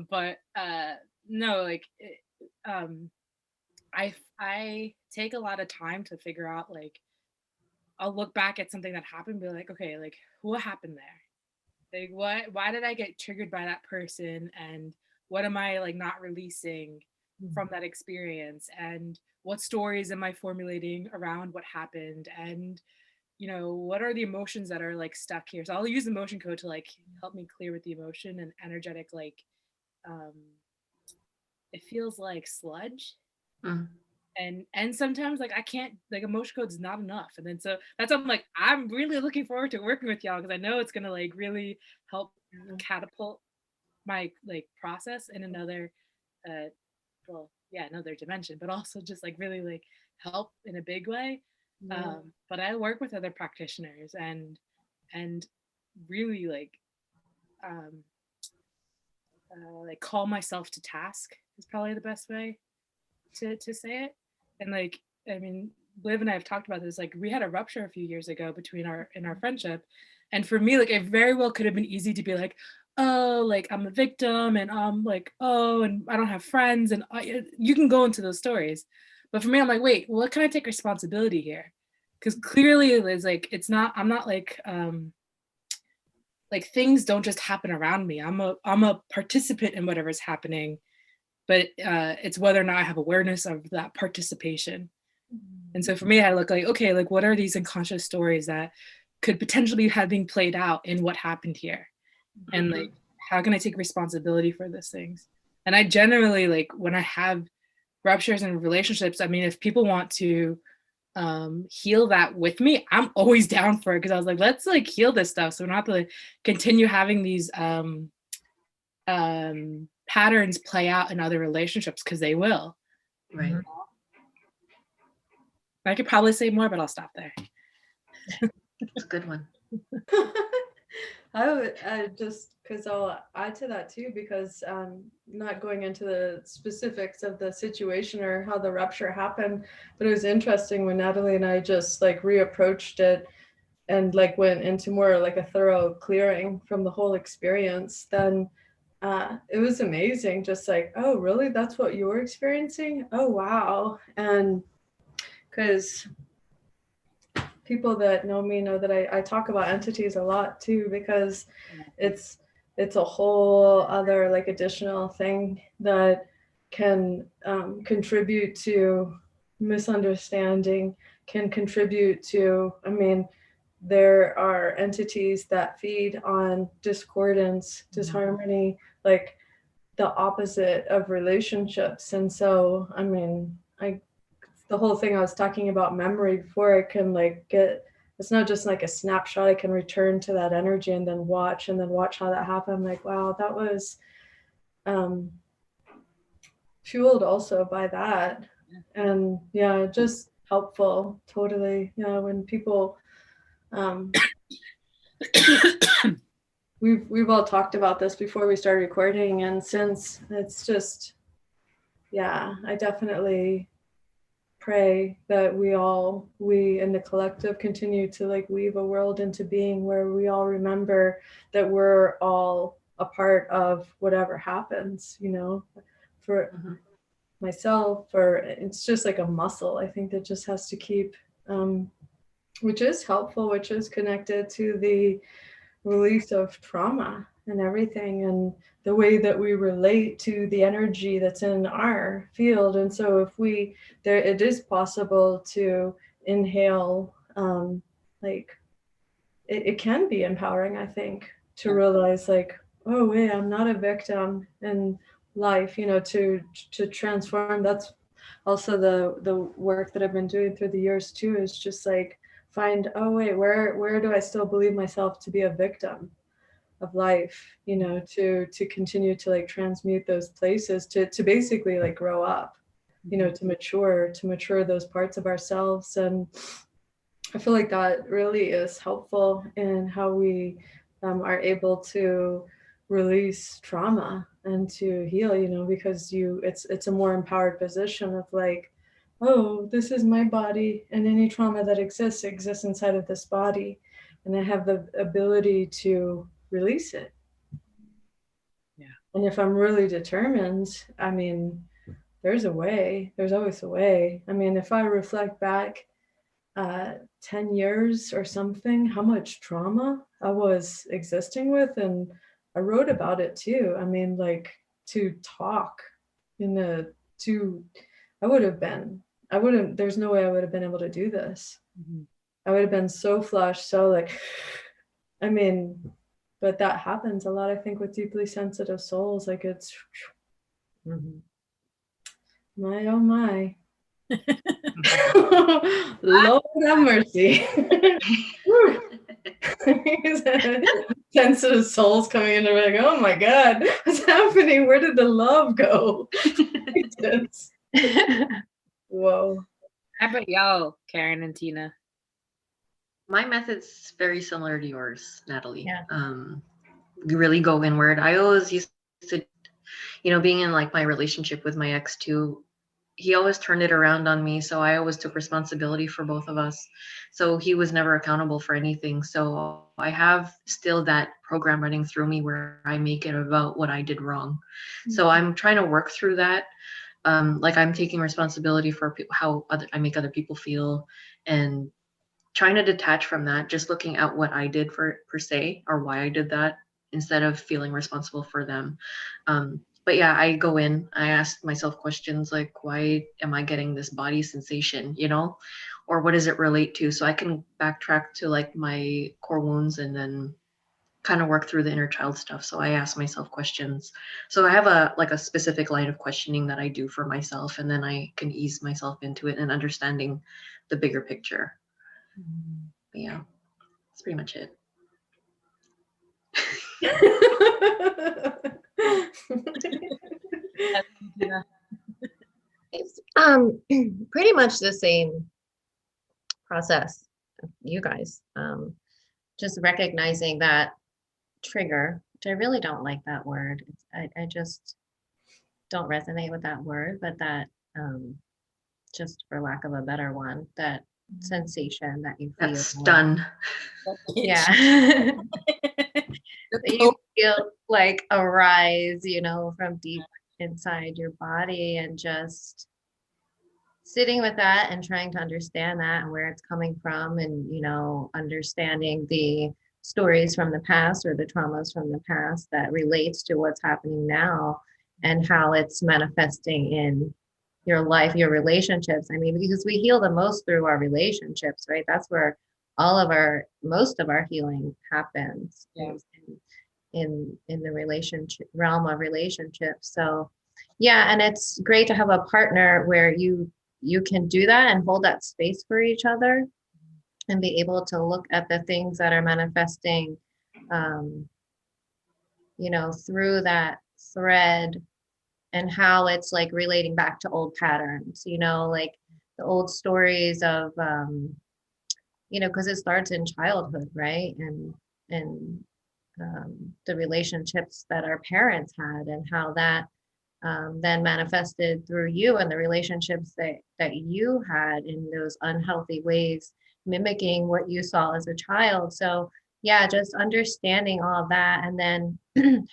But no, like I take a lot of time to figure out, like I'll look back at something that happened and be like, okay, like what happened there? Like why did I get triggered by that person, and what am I like not releasing from that experience, and what stories am I formulating around what happened, and you know, what are the emotions that are like stuck here? So I'll use the emotion code to like help me clear with the emotion and energetic, like um it feels like sludge. Mm. And sometimes like I can't, like emotion code is not enough. And then so that's I'm like, I'm really looking forward to working with y'all because I know it's gonna like really help catapult my like process in another well, yeah, another dimension, but also just like really like help in a big way. But I work with other practitioners and really um like call myself to task is probably the best way to say it. And like, I mean, Liv and I have talked about this. Like, we had a rupture a few years ago between our friendship, and for me, like, it very well could have been easy to be like, oh, like I'm a victim, and like, oh, and I don't have friends, and you can go into those stories. But for me, I'm like, wait, what can I take responsibility here? Because clearly, it's like it's not. I'm not like things don't just happen around me. I'm a participant in whatever's happening, but it's whether or not I have awareness of that participation. And so for me, I look like, okay, like what are these unconscious stories that could potentially have been played out in what happened here? And like, how can I take responsibility for those things? And I generally, like when I have ruptures in relationships, I mean, if people want to heal that with me, I'm always down for it, because I was like, let's like heal this stuff so we're not to like continue having these patterns play out in other relationships, because they will. Right. I could probably say more, but I'll stop there. It's a good one. I would just because I'll add to that too, because not going into the specifics of the situation or how the rupture happened, but it was interesting when Natalie and I just like reapproached it and like went into more like a thorough clearing from the whole experience. Then it was amazing, just like, oh really, that's what you're experiencing? Oh wow. And because people that know me know that I talk about entities a lot too, because it's a whole other like additional thing that can contribute to misunderstanding, can contribute to, I mean, there are entities that feed on discordance, disharmony, like the opposite of relationships. And so, I mean, the whole thing I was talking about memory before, it can like get, it's not just like a snapshot, I can return to that energy and then watch how that happened. I'm like, wow, that was fueled also by that. And yeah, just helpful, totally. Yeah, when people we've all talked about this before we started recording, and since, it's just, yeah, I definitely pray that we in the collective continue to like weave a world into being where we all remember that we're all a part of whatever happens, you know. For myself, or it's just like a muscle, I think, that just has to keep which is helpful, which is connected to the release of trauma and everything, and the way that we relate to the energy that's in our field. And so if it is possible to inhale, like it can be empowering, I think, to realize like, oh wait, I'm not a victim in life, you know, to transform. That's also the work that I've been doing through the years too, is just like find, oh wait, where do I still believe myself to be a victim of life, you know, to continue to like transmute those places, to basically like grow up, you know, to mature those parts of ourselves. And I feel like that really is helpful in how we are able to release trauma and to heal, you know, because it's a more empowered position of like, oh, this is my body, and any trauma that exists inside of this body, and I have the ability to release it. Yeah. And if I'm really determined, I mean, there's a way. There's always a way. I mean, if I reflect back 10 years or something, how much trauma I was existing with, and I wrote about it too. I mean, like, to talk I wouldn't, there's no way I would have been able to do this. I would have been so flushed, so like, I mean, but that happens a lot, I think, with deeply sensitive souls. Like it's, my, oh my. Lord have mercy. Sensitive souls coming in and like, oh my God, what's happening? Where did the love go? Whoa. How about y'all, Karen and Tina? My method's very similar to yours, Natalie. Yeah. You really go inward. I always used to, being in like my relationship with my ex too, he always turned it around on me. So I always took responsibility for both of us. So he was never accountable for anything. So I have still that program running through me where I make it about what I did wrong. So I'm trying to work through that. Like I'm taking responsibility for how I make other people feel, and trying to detach from that, just looking at what I did per se, or why I did that, instead of feeling responsible for them. But yeah, I go in, I ask myself questions like, why am I getting this body sensation, or what does it relate to? So I can backtrack to like my core wounds and then kind of work through the inner child stuff. So I ask myself questions. So I have a specific line of questioning that I do for myself, and then I can ease myself into it and understanding the bigger picture. But yeah, that's pretty much it. It's pretty much the same process, you guys. Just recognizing that trigger, which I really don't like that word. I just don't resonate with that word, but that just for lack of a better one, that sensation that you feel. That stun. Yeah. That you feel like a rise, from deep inside your body, and just sitting with that and trying to understand that and where it's coming from, and understanding the stories from the past or the traumas from the past that relates to what's happening now and how it's manifesting in your life, your relationships. I mean, because we heal the most through our relationships, right? That's where most of our healing happens. Yeah. In the relationship realm of relationships. So yeah, and it's great to have a partner where you can do that and hold that space for each other and be able to look at the things that are manifesting through that thread, and how it's like relating back to old patterns, like the old stories of because it starts in childhood, right? And the relationships that our parents had, and how that then manifested through you, and the relationships that you had in those unhealthy ways, mimicking what you saw as a child. So yeah, just understanding all of that, and then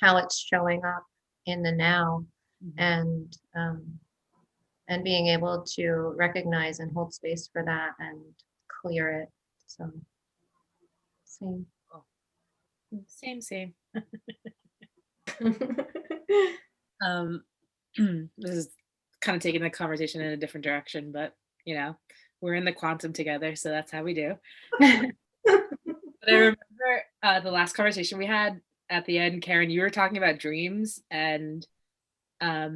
how it's showing up in the now, and being able to recognize and hold space for that and clear it. So same. Same. This is kind of taking the conversation in a different direction, but we're in the quantum together, so that's how we do. But I remember the last conversation we had at the end, Karen, you were talking about dreams, and I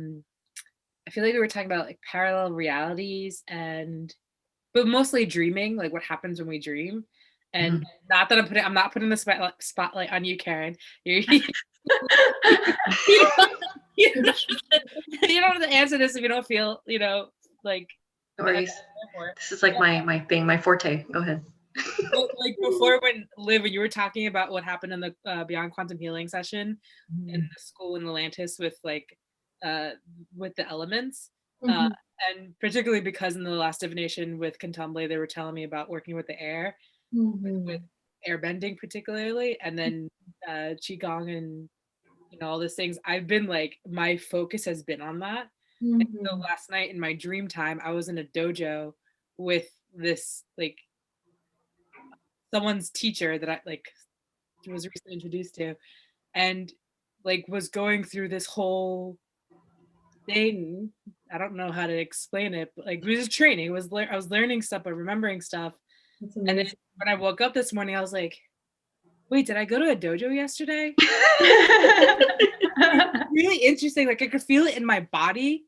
feel like we were talking about like parallel realities, but mostly dreaming, like what happens when we dream. And not that I'm not putting the spotlight on you, Karen. You don't have to answer this if you don't feel, like. No worries. This is like my thing, my forte. Go ahead. Like before, when Liv, when you were talking about what happened in the Beyond Quantum Healing session in the school in Atlantis with the elements, and particularly because in the last divination with Kontomble, they were telling me about working with the air, with air bending particularly, and then qigong and all these things. I've been like, my focus has been on that. And so last night in my dream time, I was in a dojo with this like someone's teacher that I was recently introduced to, and like was going through this whole thing. I don't know how to explain it, but like it was training. I was learning stuff, but remembering stuff, That's And then amazing. when I woke up this morning, I was like, wait, did I go to a dojo yesterday? Really interesting. Like I could feel it in my body.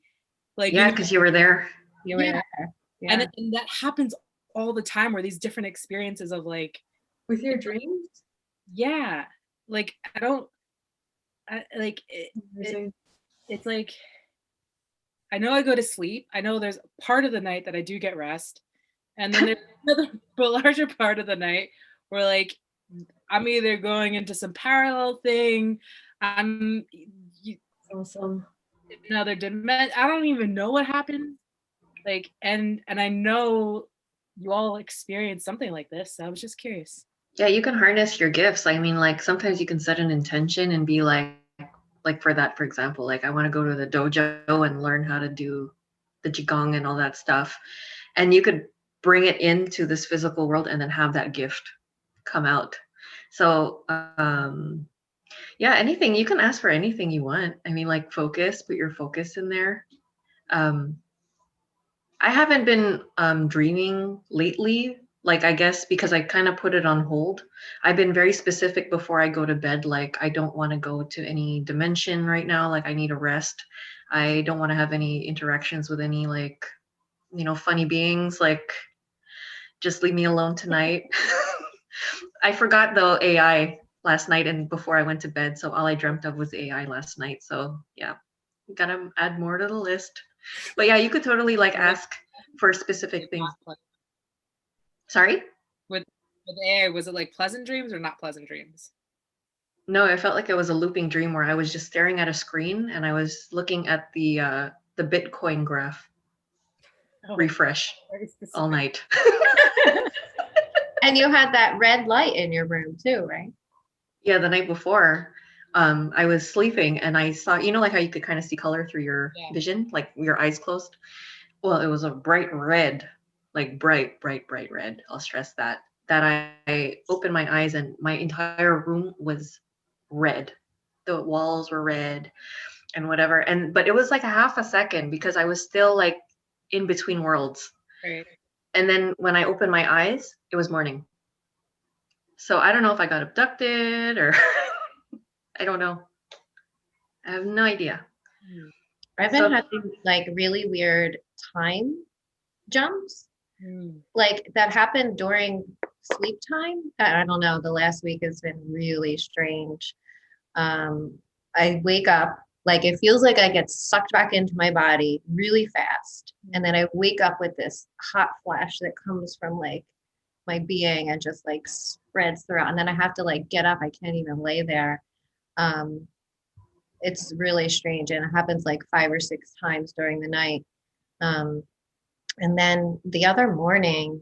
Like, Yeah, because you were there. You were Yeah. there. and, Yeah. and that happens all the time, where these different experiences of like, With your dreams? yeah, like I don't, like Amazing. it's like, I know I go to sleep. I know there's part of the night that I do get rest. And then there's another larger part of the night where like I'm either going into some parallel thing, I'm Awesome. another dimension. I don't even know what happened. Like, and I know you all experienced something like this. So I was just curious. Yeah, you can harness your gifts. I mean, like sometimes you can set an intention and be like for that, for example, like I want to go to the dojo and learn how to do the qigong and all that stuff. And you could bring it into this physical world and then have that gift come out. So yeah, anything, you can ask for anything you want. I mean, like focus, put your focus in there. I haven't been dreaming lately, like I guess because I kind of put it on hold. I've been very specific before I go to bed, like I don't want to go to any dimension right now, like I need a rest. I don't want to have any interactions with any like, funny beings, like just leave me alone tonight. I forgot the AI last night and before I went to bed, so all I dreamt of was AI last night. So yeah, gotta add more to the list. But yeah, you could totally like ask for specific things. Sorry? With AI, was it like pleasant dreams or not pleasant dreams? No, I felt like it was a looping dream where I was just staring at a screen and I was looking at the Bitcoin graph refresh all night. And you had that red light in your room too, right? Yeah, the night before, I was sleeping and I saw, like how you could kind of see color through your vision, like your eyes closed. Well, it was a bright red, like bright, bright, bright red. I'll stress that. That I opened my eyes and my entire room was red. The walls were red and whatever. But it was like a half a second because I was still like in between worlds. Right. And then when I opened my eyes, it was morning. So I don't know if I got abducted or I don't know. I have no idea. I've been having like really weird time jumps, like that happened during sleep time. I don't know. The last week has been really strange. I wake up, like it feels like I get sucked back into my body really fast. And then I wake up with this hot flash that comes from like my being and just like spreads throughout. And then I have to like get up. I can't even lay there. It's really strange. And it happens like 5 or 6 times during the night. And then the other morning,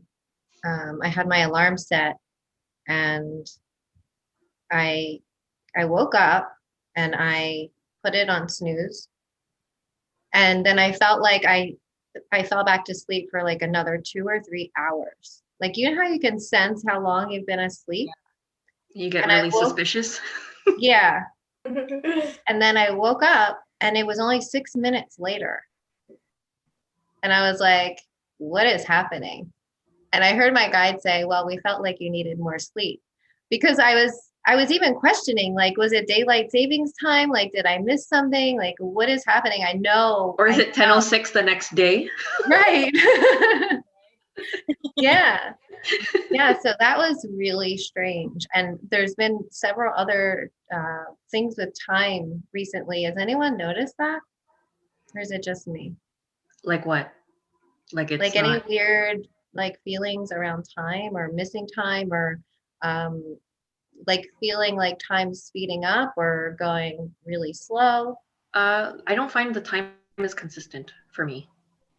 I had my alarm set and I woke up and I put it on snooze. And then I felt like I fell back to sleep for like another 2 or 3 hours. Like, you know how you can sense how long you've been asleep? You get really suspicious. Yeah. And then I woke up and it was only 6 minutes later. And I was like, what is happening? And I heard my guide say, well, we felt like you needed more sleep. Because I was even questioning, like, was it daylight savings time? Like, did I miss something? Like, what is happening? I know. Or is it 10:06 the next day? Right. Yeah. Yeah. So that was really strange. And there's been several other things with time recently. Has anyone noticed that? Or is it just me? Like what? Like it's like any weird like feelings around time or missing time or like feeling like time's speeding up or going really slow? I don't find the time is consistent for me.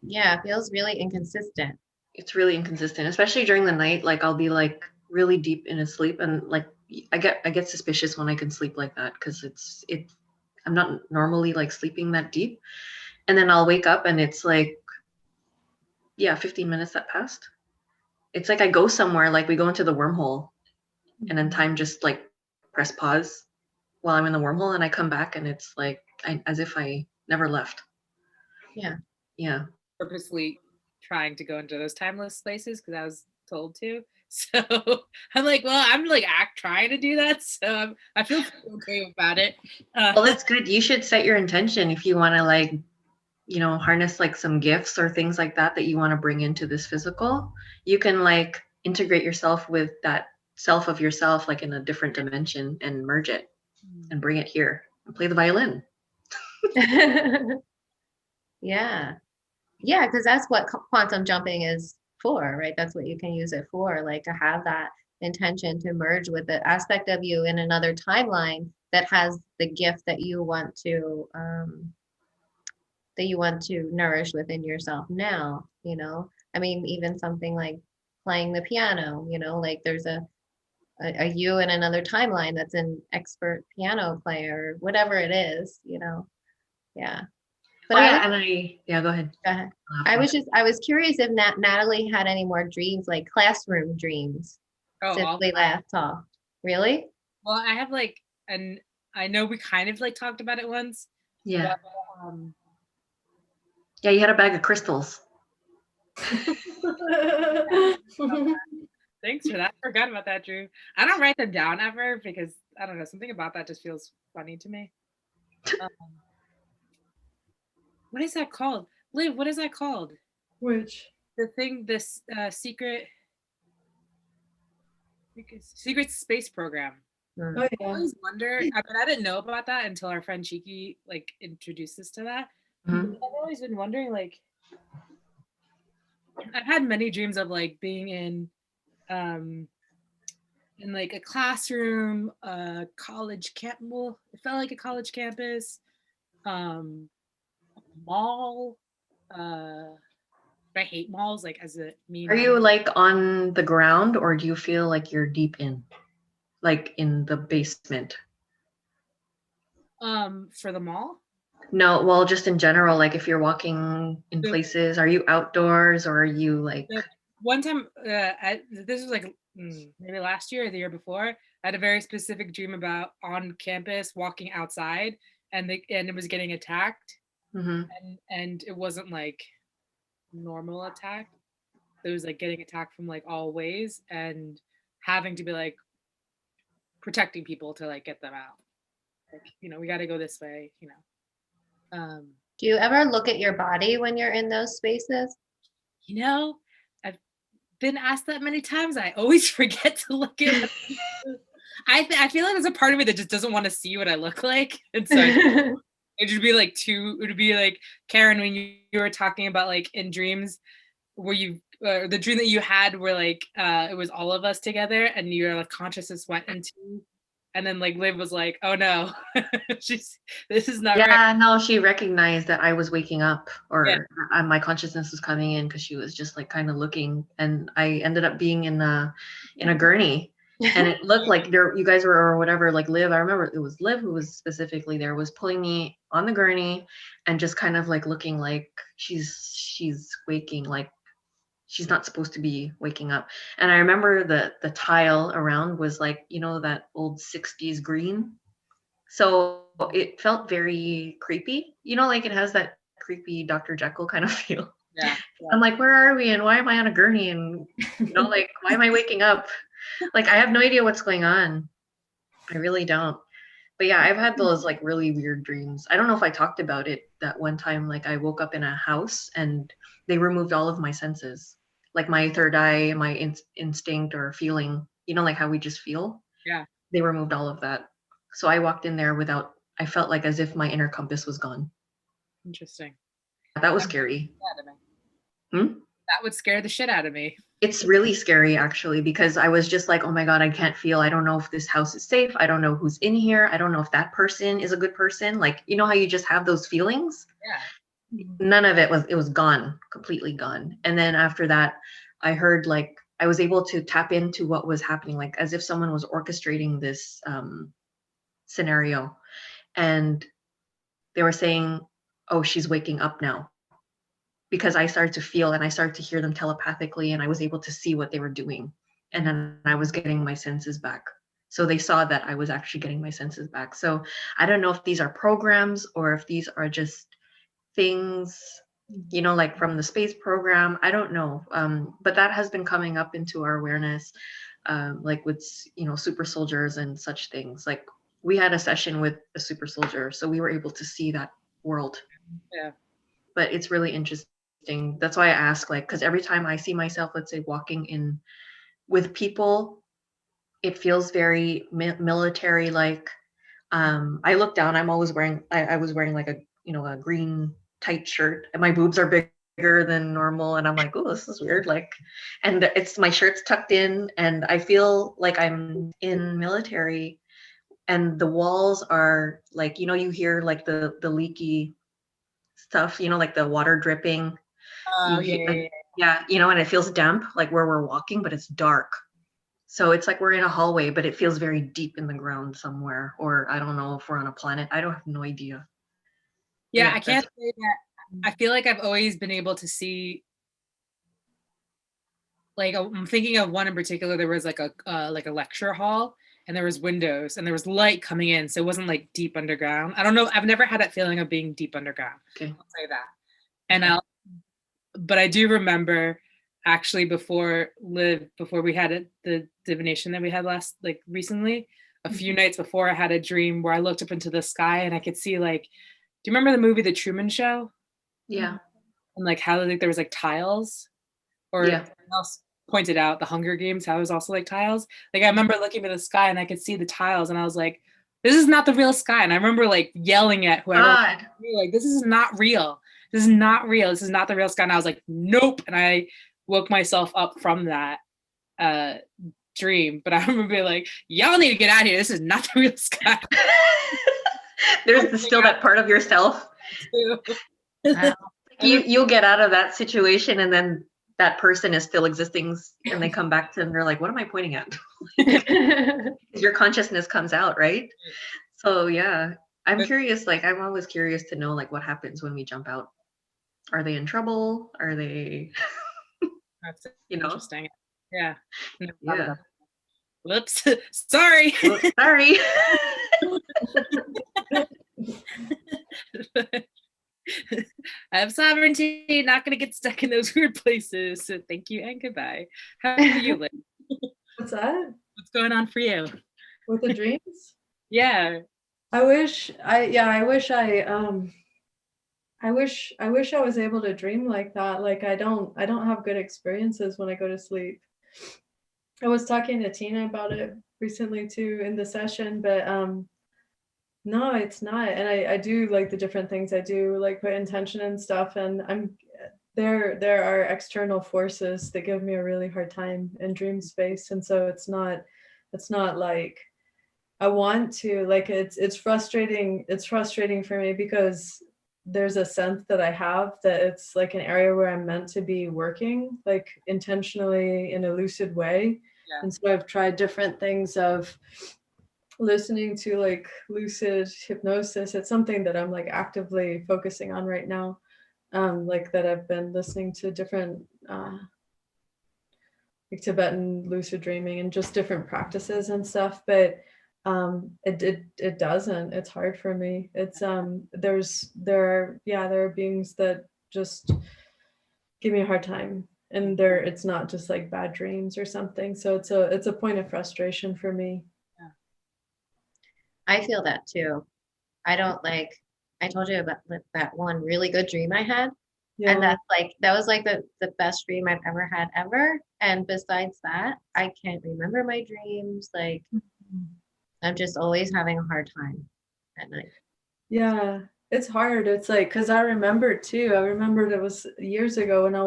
Yeah, it feels really inconsistent. It's really inconsistent, especially during the night. Like I'll be like really deep in a sleep and like I get suspicious when I can sleep like that because I'm not normally like sleeping that deep. And then I'll wake up and it's like 15 minutes that passed. It's like I go somewhere, like we go into the wormhole and then time just like press pause while I'm in the wormhole and I come back and it's like as if I never left. Yeah. Yeah. Purposely trying to go into those timeless spaces because I was told to. So I'm like, well, I'm like trying to do that. So I feel okay about it. Well, that's good. You should set your intention if you want to like, you know, harness like some gifts or things like that that you want to bring into this physical. You can like integrate yourself with that self of yourself, like in a different dimension, and merge it and bring it here and play the violin. Yeah. Yeah, because that's what quantum jumping is for, right? That's what you can use it for, like to have that intention to merge with the aspect of you in another timeline that has the gift that you want to nourish within yourself now, you know? I mean, even something like playing the piano, you know, like there's a you in another timeline that's an expert piano player, whatever it is, you know? Yeah. But Oh I yeah, was and go ahead. Go ahead. I was curious if Natalie had any more dreams, like classroom dreams, since all we last talked. Really? well, I have like, and I know we kind of like talked about it once. Yeah. But, Yeah, you had a bag of crystals. thanks for that. I forgot about that, Drew. I don't write them down ever because I don't know, something about that just feels funny to me. What is that called? Liv, what is that called? Which? The thing, this secret space program. Hmm. Oh I yeah. always wonder. I mean, I didn't know about that until our friend Cheeky like introduced us to that. Mhm. I've always been wondering, like, I've had many dreams of like being in like a classroom, a college camp. Well, it felt like a college campus, um, a mall. I hate malls, like as a me Are now. you like on the ground, or do you feel like you're deep in, like in the basement? For the mall. No, well, just in general, like if you're walking in So places, are you outdoors or are you like? the one time, this was like maybe last year or the year before. I had a very specific dream about on campus walking outside, and it was getting attacked, Mhm. and it wasn't like normal attack. It was like getting attacked from like all ways and having to be like protecting people to like get them out. Like, we got to go this way. Do you ever look at your body when you're in those spaces? You know, I've been asked that many times. I always forget to look at what I feel like there's a part of me that just doesn't want to see what I look like. And so it'd be like Karen, when you were talking about like in dreams where the dream that you had where like it was all of us together and your like consciousness went into, and then like Liv was like, oh no, this is not right. Yeah, no, she recognized that I was waking up, Yeah. or my consciousness was coming in, because she was just like kind of looking, and I ended up being in a gurney, and it looked like you guys were, or whatever, like Liv. I remember it was Liv who was specifically there, was pulling me on the gurney, and just kind of like looking like she's waking, like she's not supposed to be waking up. And I remember the tile around was like, that old 60s green. So it felt very creepy, like it has that creepy Dr. Jekyll kind of feel. Yeah. I'm like, where are we? And why am I on a gurney? And, like, why am I waking up? Like, I have no idea what's going on. I really don't. But yeah, I've had those like really weird dreams. I don't know if I talked about it that one time. Like, I woke up in a house and they removed all of my senses, like my third eye, my instinct or feeling, like how we just feel. Yeah. They removed all of that. So I walked in there I felt like as if my inner compass was gone. Interesting. That was scary. That would scare the shit out of me. It's really scary, actually, because I was just like, oh my God, I can't feel. I don't know if this house is safe. I don't know who's in here. I don't know if that person is a good person. Like, how you just have those feelings? Yeah. None of it was gone, completely gone. And then after that, I heard like, I was able to tap into what was happening, like as if someone was orchestrating this scenario. And they were saying, oh, she's waking up now. Because I started to feel and I started to hear them telepathically, and I was able to see what they were doing. And then I was getting my senses back. So they saw that I was actually getting my senses back. So I don't know if these are programs or if these are just things you know, like from the space program. I don't know, but that has been coming up into our awareness, like with, you know, super soldiers and such things. Like we had a session with a super soldier, so we were able to see that world. Yeah. But it's really interesting. That's why I ask, like, because every time I see myself, let's say, walking in with people, it feels very military like. I look down, I'm always wearing, I was wearing like a, you know, a green tight shirt, and my boobs are bigger than normal, and I'm like, oh, this is weird, like, and it's, my shirt's tucked in, and I feel like I'm in military, and the walls are like, you know, you hear like the leaky stuff, you know, like the water dripping. Oh, You yeah, hear, yeah, like, yeah. yeah, you know, and it feels damp, like where we're walking, but it's dark. So it's like we're in a hallway, but it feels very deep in the ground somewhere. Or I don't know if we're on a planet. I don't have no idea. Yeah, Yeah, I can't say that. I feel like I've always been able to see, like, I'm thinking of one in particular. There was like a lecture hall, and there was windows, and there was light coming in, so it wasn't like deep underground. I don't know. I've never had that feeling of being deep underground. Okay. I'll say that. And Okay. but I do remember actually before we had the divination that we had like recently, a few nights before, I had a dream where I looked up into the sky and I could see, like, do you remember the movie The Truman Show? Yeah. And like how, like, there was like tiles, or Yeah. someone else pointed out the Hunger Games, how it was also like tiles. Like I remember looking at the sky and I could see the tiles, and I was like, this is not the real sky. And I remember like yelling at whoever, God. like, this is not real. This is not real. This is not the real sky. And I was like, nope. And I woke myself up from that dream. But I remember being like, y'all need to get out of here. This is not the real sky. There's still that part of yourself. Wow. You'll get out of that situation, and then that person is still existing, and they come back to, and they're like, what am I pointing at? Your consciousness comes out, right? So yeah, I'm curious, like I'm always curious to know, like, what happens when we jump out. Are they in trouble? Are they That's you know? interesting. Yeah. Yeah. Whoops. Sorry. Well, sorry. I have sovereignty, not gonna get stuck in those weird places. So thank you and goodbye. How are you, Liv? What's that? What's going on for you? With the dreams? Yeah. I wish I was able to dream like that. Like I don't have good experiences when I go to sleep. I was talking to Tina about it recently too in the session, but no, it's not. And I do like the different things I do, like put intention and stuff, and there are external forces that give me a really hard time in dream space. And so it's not like I want to, like, it's frustrating for me because there's a sense that I have that it's like an area where I'm meant to be working, like intentionally in a lucid way. Yeah. And so I've tried different things of listening to like lucid hypnosis. It's something that I'm like actively focusing on right now. Like that I've been listening to different like Tibetan lucid dreaming and just different practices and stuff, but it doesn't. It's hard for me. It's there are beings that just give me a hard time, and it's not just like bad dreams or something. So it's a point of frustration for me. I feel that too. I don't like, I told you about that one really good dream I had. Yeah. And that was like the best dream I've ever had ever. And besides that, I can't remember my dreams. Like I'm just always having a hard time at night. Yeah, it's hard. It's like, because I remembered too. I remembered it was years ago when I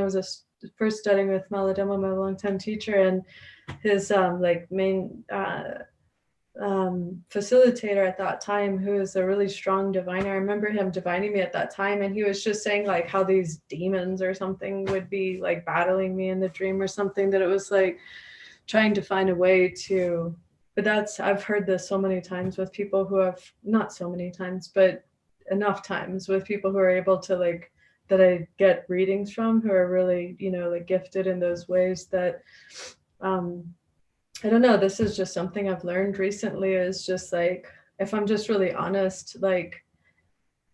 was first studying with Maladema, my longtime teacher, and his like main facilitator at that time, who is a really strong diviner. I remember him divining me at that time, and he was just saying like how these demons or something would be like battling me in the dream or something, that it was like trying to find a way to, but I've heard this so many times with people who have, not so many times, but enough times with people who are able to like, that I get readings from, who are really, like gifted in those ways that, I don't know, this is just something I've learned recently, is just like, if I'm just really honest, like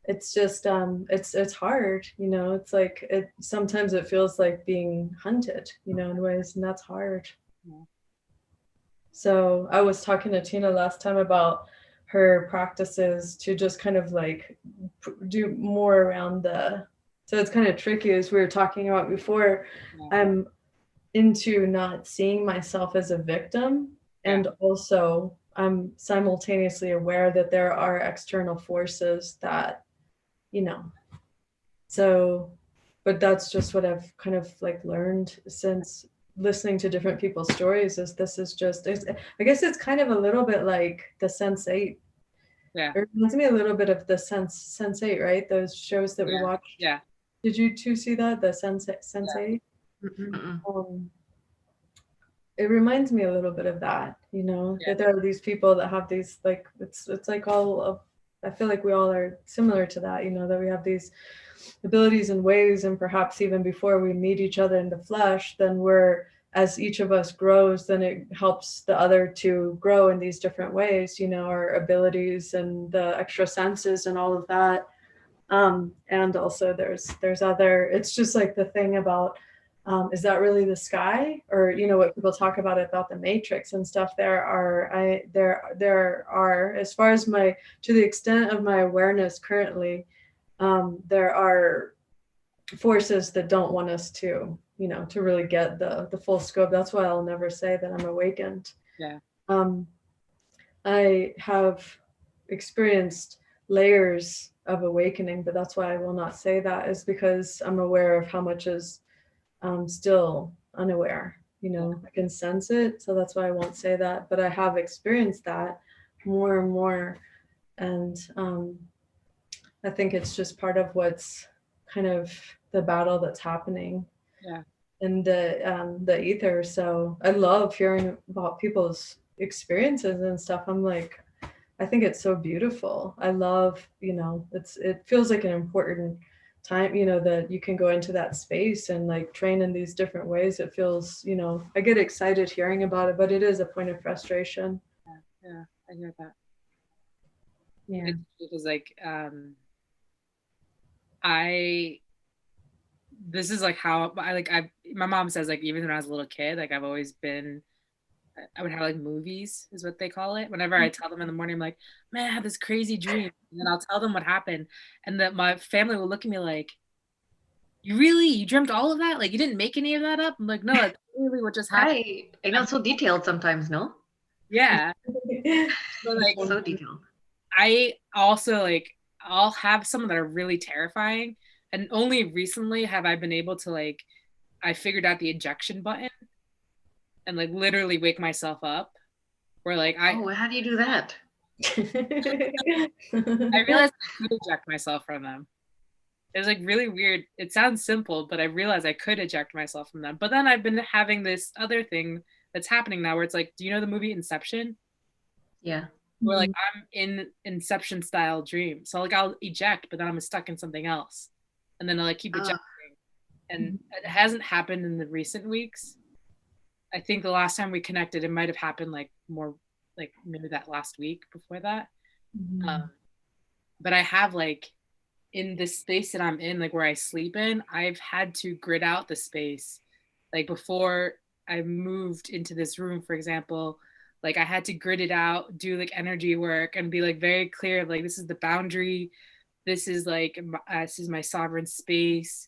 it's just it's hard, you know. It's like it sometimes it feels like being hunted, you know, in ways, and that's hard. Yeah. So I was talking to Tina last time about her practices to just kind of like do more around the, so it's kind of tricky as we were talking about before. Yeah. I'm into not seeing myself as a victim, and also I'm simultaneously aware that there are external forces that, you know, so, but that's just what I've kind of like learned since listening to different people's stories, is this is just, I guess it's kind of a little bit like the Sense8. Yeah. It reminds me a little bit of the Sense8, right? Those shows that we watched. Yeah. Did you two see that, the Sense8? It reminds me a little bit of that, you know, that there are these people that have these, like, it's like all of, I feel like we all are similar to that, you know, that we have these abilities and ways, and perhaps even before we meet each other in the flesh, then we're, as each of us grows, then it helps the other to grow in these different ways, you know, our abilities and the extra senses and all of that. And also there's other, it's just like the thing about, is that really the sky? Or, you know, what people talk about the matrix and stuff, there are, as far as my, to the extent of my awareness currently, there are forces that don't want us to, you know, to really get the full scope. That's why I'll never say that I'm awakened. Yeah. I have experienced layers of awakening, but that's why I will not say that, is because I'm aware of how much is still unaware, you know. I can sense it, so that's why I won't say that, but I have experienced that more and more. And I think it's just part of what's kind of the battle that's happening in the ether. So I love hearing about people's experiences and stuff. I'm like, I think it's so beautiful. I love, you know, it feels like an important time, you know, that you can go into that space and like train in these different ways. It feels, you know, I get excited hearing about it, but it is a point of frustration. Yeah, I hear that. Yeah. It was like, this is like how my mom says, like, even when I was a little kid, like I've always been, I would have like movies is what they call it. Whenever I tell them in the morning, I'm like, man, I had this crazy dream. And then I'll tell them what happened. And that my family will look at me like, you dreamt all of that? Like you didn't make any of that up? I'm like, no, that's really what just happened. I know, so detailed sometimes, no? Yeah. But like so detailed. I also like, I'll have some that are really terrifying. And only recently have I been able to like, I figured out the ejection button and like literally wake myself up. Where like how do you do that? I realized I could eject myself from them. It was like really weird. It sounds simple, but I realized I could eject myself from them. But then I've been having this other thing that's happening now where it's like, do you know the movie Inception? Yeah. Where like I'm in Inception style dream. So like I'll eject, but then I'm stuck in something else. And then I'll like keep ejecting. And it hasn't happened in the recent weeks. I think the last time we connected, it might have happened like more like maybe that last week before that. But I have like, in this space that I'm in, like where I sleep in, I've had to grid out the space. Like before I moved into this room, for example, like I had to grid it out, do like energy work and be like very clear of like, this is the boundary. This is like, this is my sovereign space.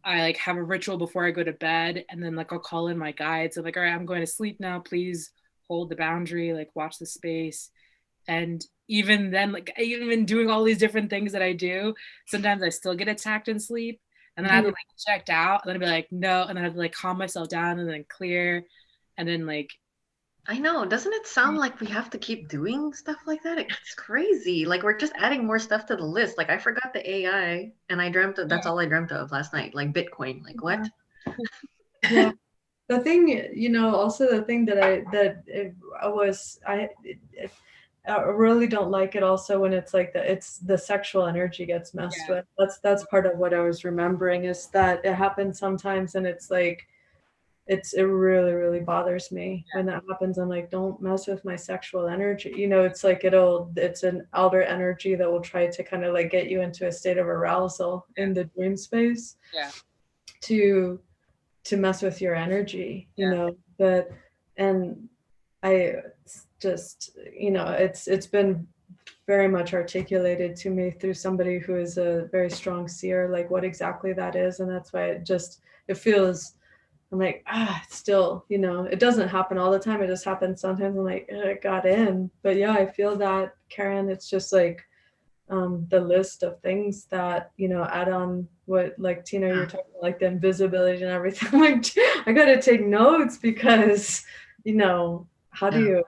I like have a ritual before I go to bed, and then like I'll call in my guides. I'm like, all right, I'm going to sleep now. Please hold the boundary, like watch the space. And even then, like even doing all these different things that I do, sometimes I still get attacked in sleep. And then I have to like checked out, and then I'd be like, no, and then I have to like calm myself down and then clear. And then like, I know, doesn't it sound like we have to keep doing stuff like that? It's crazy. Like we're just adding more stuff to the list. Like I forgot the AI and I dreamt of, that's all I dreamt of last night, like Bitcoin. Like what? Yeah. The thing, you know, also the thing that I really don't like it also when it's like it's the sexual energy gets messed with. That's part of what I was remembering, is that it happens sometimes, and it's like it really, really bothers me when that happens. I'm like, don't mess with my sexual energy. You know, it's like it's an outer energy that will try to kind of like get you into a state of arousal in the dream space. Yeah. To mess with your energy, you know. But and I just, you know, it's been very much articulated to me through somebody who is a very strong seer, like what exactly that is. And that's why it feels, I'm like, still, you know, it doesn't happen all the time. It just happens sometimes. I'm like, it got in. But yeah, I feel that, Karen, it's just like the list of things that, you know, add on what, like Tina, you're talking about, like the invisibility and everything. I'm like, I got to take notes because, you know, how do you?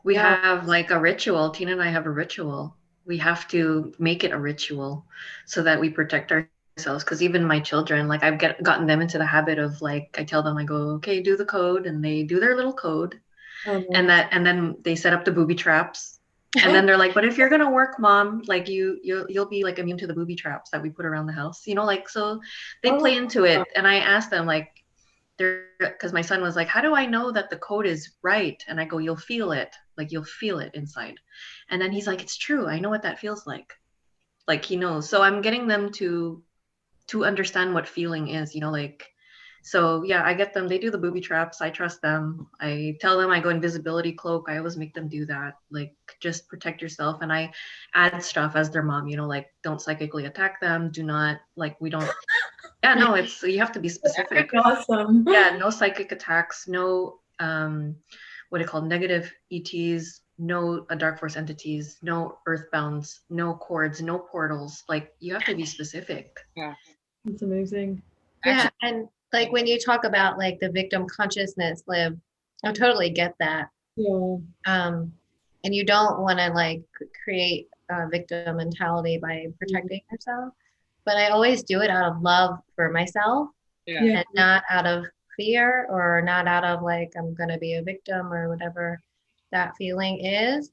We have like a ritual. Tina and I have a ritual. We have to make it a ritual so that we protect ourselves. Because even my children, like I've gotten them into the habit of like, I tell them, I go, okay, do the code, and they do their little code, and then they set up the booby traps, and then they're like, but if you're gonna work, mom, like you'll be like immune to the booby traps that we put around the house, you know, like, so they play into it. And I asked them, like, because my son was like, how do I know that the code is right? And I go, you'll feel it, like you'll feel it inside. And then he's like, it's true, I know what that feels like he knows. So I'm getting them to understand what feeling is, you know, like, so yeah, I get them, they do the booby traps, I trust them, I tell them I go invisibility cloak, I always make them do that, like just protect yourself. And I add stuff as their mom, you know, like don't psychically attack them, do not, like, we don't, yeah, no, it's, you have to be specific. Awesome. Yeah, no psychic attacks, no what do you call negative ETs, no dark force entities, no earthbounds, no cords, no portals. Like you have to be specific. Yeah, it's amazing. Yeah, and like when you talk about like the victim consciousness, Liv, I totally get that. Yeah. And you don't want to like create a victim mentality by protecting yourself, but I always do it out of love for myself, and not out of fear, or not out of like I'm gonna be a victim or whatever that feeling is,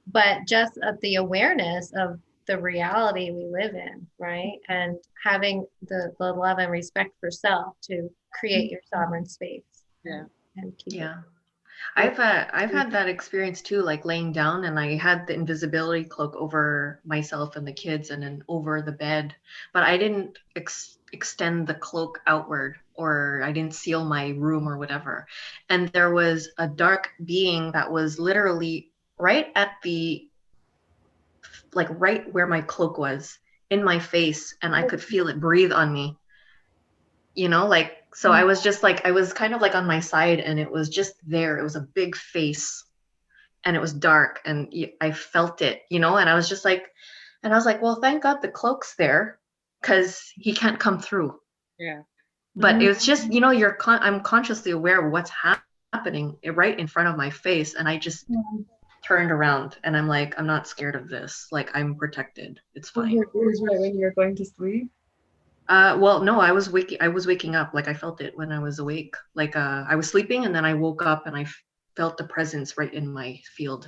but just the awareness of the reality we live in, right? And having the love and respect for self to create your sovereign space. And keep it. I've had that experience too, like laying down, and I had the invisibility cloak over myself and the kids and then over the bed, but I didn't extend the cloak outward, or I didn't seal my room or whatever. And there was a dark being that was literally right at the, like right where my cloak was, in my face, and I could feel it breathe on me, you know, like, so I was just like, I was kind of like on my side, and it was just there. It was a big face, and it was dark, and I felt it, you know, and I was just like, and I was like, well, thank God the cloak's there, because he can't come through. Yeah. But it was just, you know, I'm consciously aware of what's happening right in front of my face, and I just turned around, and I'm like, I'm not scared of this. Like, I'm protected. It's fine. It was right when you were going to sleep. Well, no, I was waking up. Like I felt it when I was awake. Like I was sleeping, and then I woke up, and I felt the presence right in my field.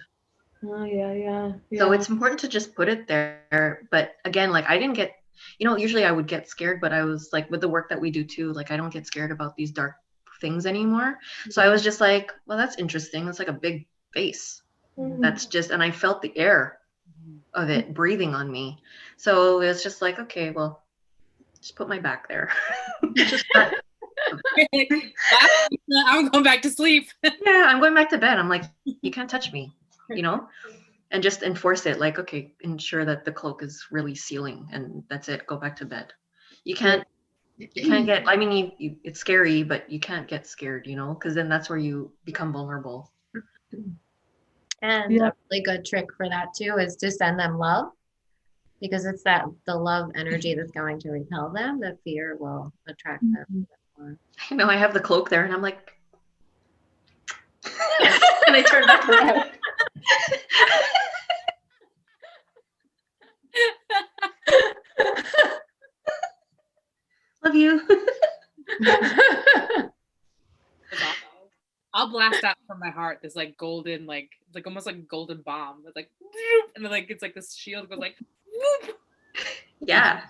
Oh yeah. So it's important to just put it there. But again, like I didn't get, you know, usually I would get scared, but I was like, with the work that we do too, like I don't get scared about these dark things anymore. So I was just like, well, that's interesting. It's like a big face. That's just, and I felt the air of it breathing on me. So it's just like, okay, well, just put my back there. Just I'm going back to sleep. Yeah, I'm going back to bed. I'm like, you can't touch me, you know, and just enforce it. Like, okay, ensure that the cloak is really sealing, and that's it. Go back to bed. You can't get. I mean, it's scary, but you can't get scared, you know, because then that's where you become vulnerable. And a really good trick for that too is to send them love, because it's the love energy that's going to repel them. The fear will attract them more. You know, I have the cloak there, and I'm like, and I turn back around. Love you. I'll blast out from my heart this like golden, like almost like a golden bomb. It's like, and then like it's like this shield goes like, whoop. Yeah.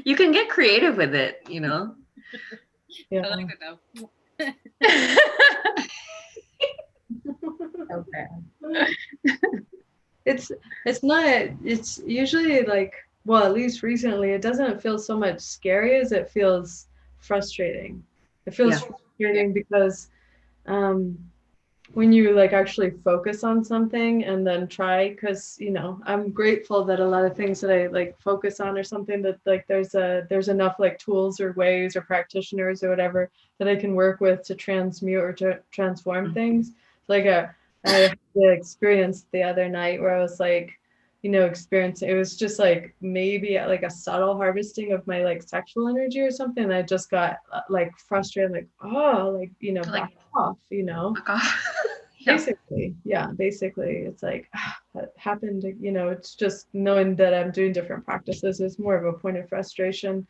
You can get creative with it, you know. I like it though. Okay. It's usually like, well, at least recently, it doesn't feel so much scary as it feels frustrating. It feels frustrating because when you like actually focus on something and then try, because I'm grateful that a lot of things that I like focus on or something that like there's enough like tools or ways or practitioners or whatever that I can work with to transmute or to transform things. Like I had the experience the other night where I was like, experiencing, it was just like maybe like a subtle harvesting of my like sexual energy or something. And I just got like frustrated, like, oh, like, back off, Back off. Basically it's like that happened, it's just knowing that I'm doing different practices is more of a point of frustration.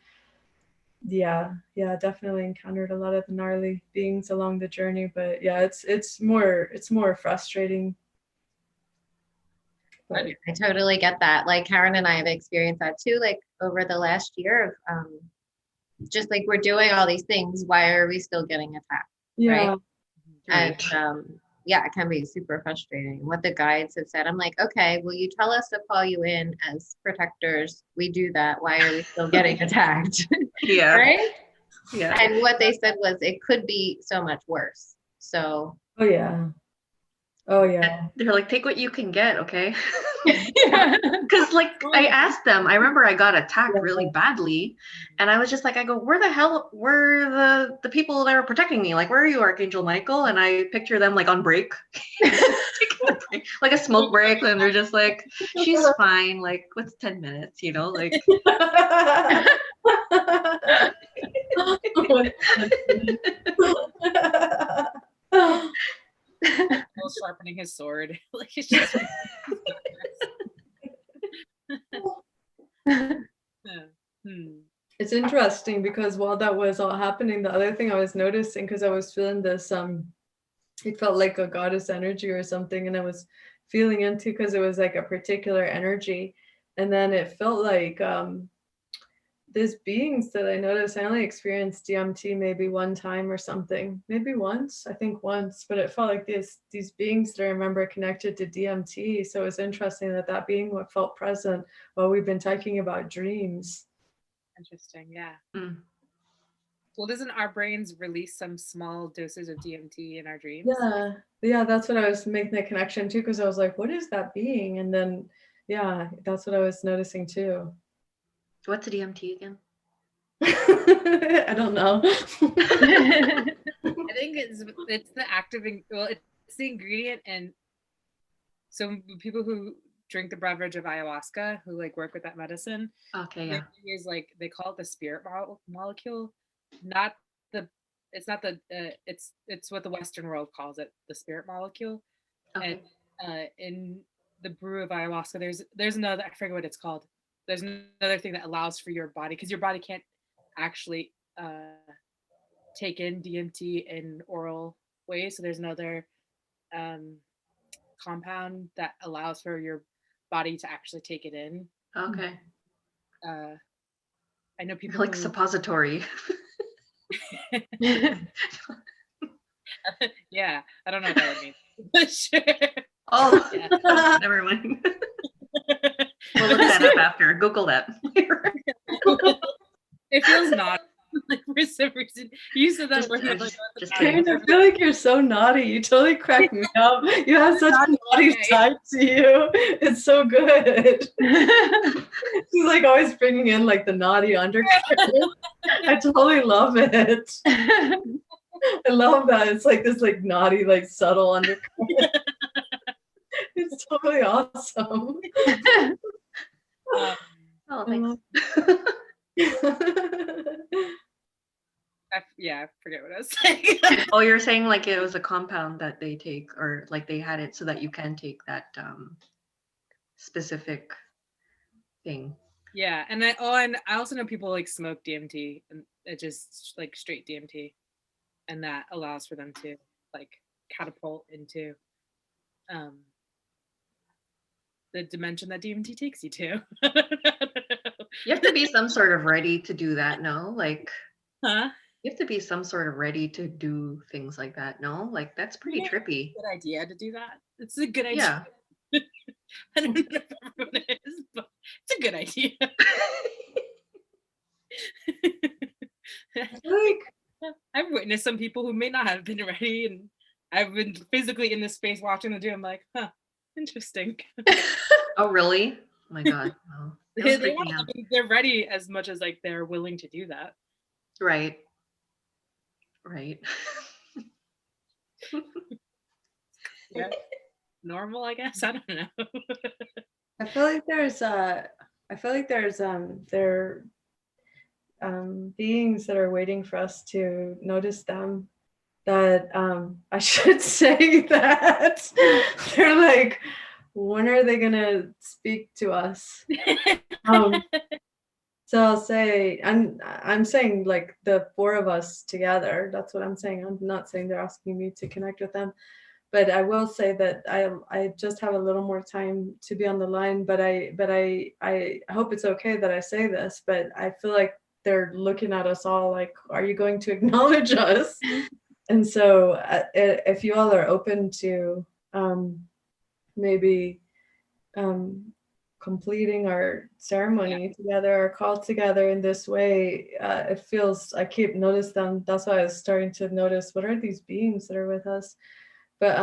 Definitely encountered a lot of the gnarly beings along the journey, but it's more frustrating. But I totally get that. Like Karen and I have experienced that too, like over the last year of just like we're doing all these things, why are we still getting attacked? yeah Right. And it can be super frustrating. What the guides have said, I'm like, okay, well, you tell us to call you in as protectors. We do that. Why are we still getting attacked? Yeah. Right. Yeah. And what they said was it could be so much worse. So. Oh yeah. They're like, take what you can get, okay? Because like I asked them, I remember I got attacked really badly, and I was just like, I go, where the hell were the people that were protecting me? Like, where are you, Archangel Michael? And I picture them like on break, taking a break, like a smoke break, and they're just like, she's fine. Like, what's 10 minutes? Like. Sharpening his sword. Like it's just It's interesting because while that was all happening, the other thing I was noticing, because I was feeling this it felt like a goddess energy or something, and I was feeling into, because it was like a particular energy, and then it felt like these beings that I noticed, I only experienced DMT maybe one time or something, maybe once, I think once, but it felt like these beings that I remember connected to DMT. So it was interesting that being what felt present while we've been talking about dreams. Interesting, yeah. Well, doesn't our brains release some small doses of DMT in our dreams? Yeah, that's what I was making the connection to, because I was like, what is that being? And then that's what I was noticing too. What's a DMT again? I don't know. I think it's the active, well, it's the ingredient, and so people who drink the beverage of ayahuasca, who like work with that medicine, is like they call it the spirit molecule, not the. It's not the. It's what the Western world calls it, the spirit molecule. And in the brew of ayahuasca, there's another, I forget what it's called. There's another thing that allows for your body, because your body can't actually take in DMT in oral ways. So there's another compound that allows for your body to actually take it in. Okay. I know people like suppository. Yeah, I don't know what that would mean. But sure. Oh, yeah. Never mind. We'll look that up after. Google that. It feels not like for some reason you said that word. Just Karen, I feel like you're so naughty. You totally crack me up. You have such a naughty side to you. It's so good. She's like always bringing in like the naughty undercurrent. I totally love it. I love that. It's like this like naughty, like subtle undercurrent. It's totally awesome. Oh, thanks. I forget what I was saying. Oh, you're saying like it was a compound that they take, or like they had it so that you can take that specific thing. Yeah, and I also know people like smoke DMT, and it just like straight DMT, and that allows for them to like catapult into the dimension that DMT takes you to. You have to be some sort of ready to do that, no? Like, huh? You have to be some sort of ready to do things like that. No, like that's pretty trippy. Good idea to do that. It's a good idea. Yeah. I don't know if everyone is, but it's a good idea. I've witnessed some people who may not have been ready, and I've been physically in this space watching them do. I'm like, huh, interesting. Oh, really? Oh my God. Oh, they're ready as much as like they're willing to do that. Right. Right. Yeah. Normal, I guess. I don't know. I feel like there's beings that are waiting for us to notice them. That I should say that they're like, when are they gonna speak to us? So I'll say, I'm saying like the four of us together. That's what I'm saying. I'm not saying they're asking me to connect with them, but I will say that I just have a little more time to be on the line. But I hope it's okay that I say this, but I feel like they're looking at us all like, are you going to acknowledge us? And so if you all are open to maybe completing our ceremony together, our call together in this way, it feels, I keep notice them. That's why I was starting to notice, what are these beings that are with us? But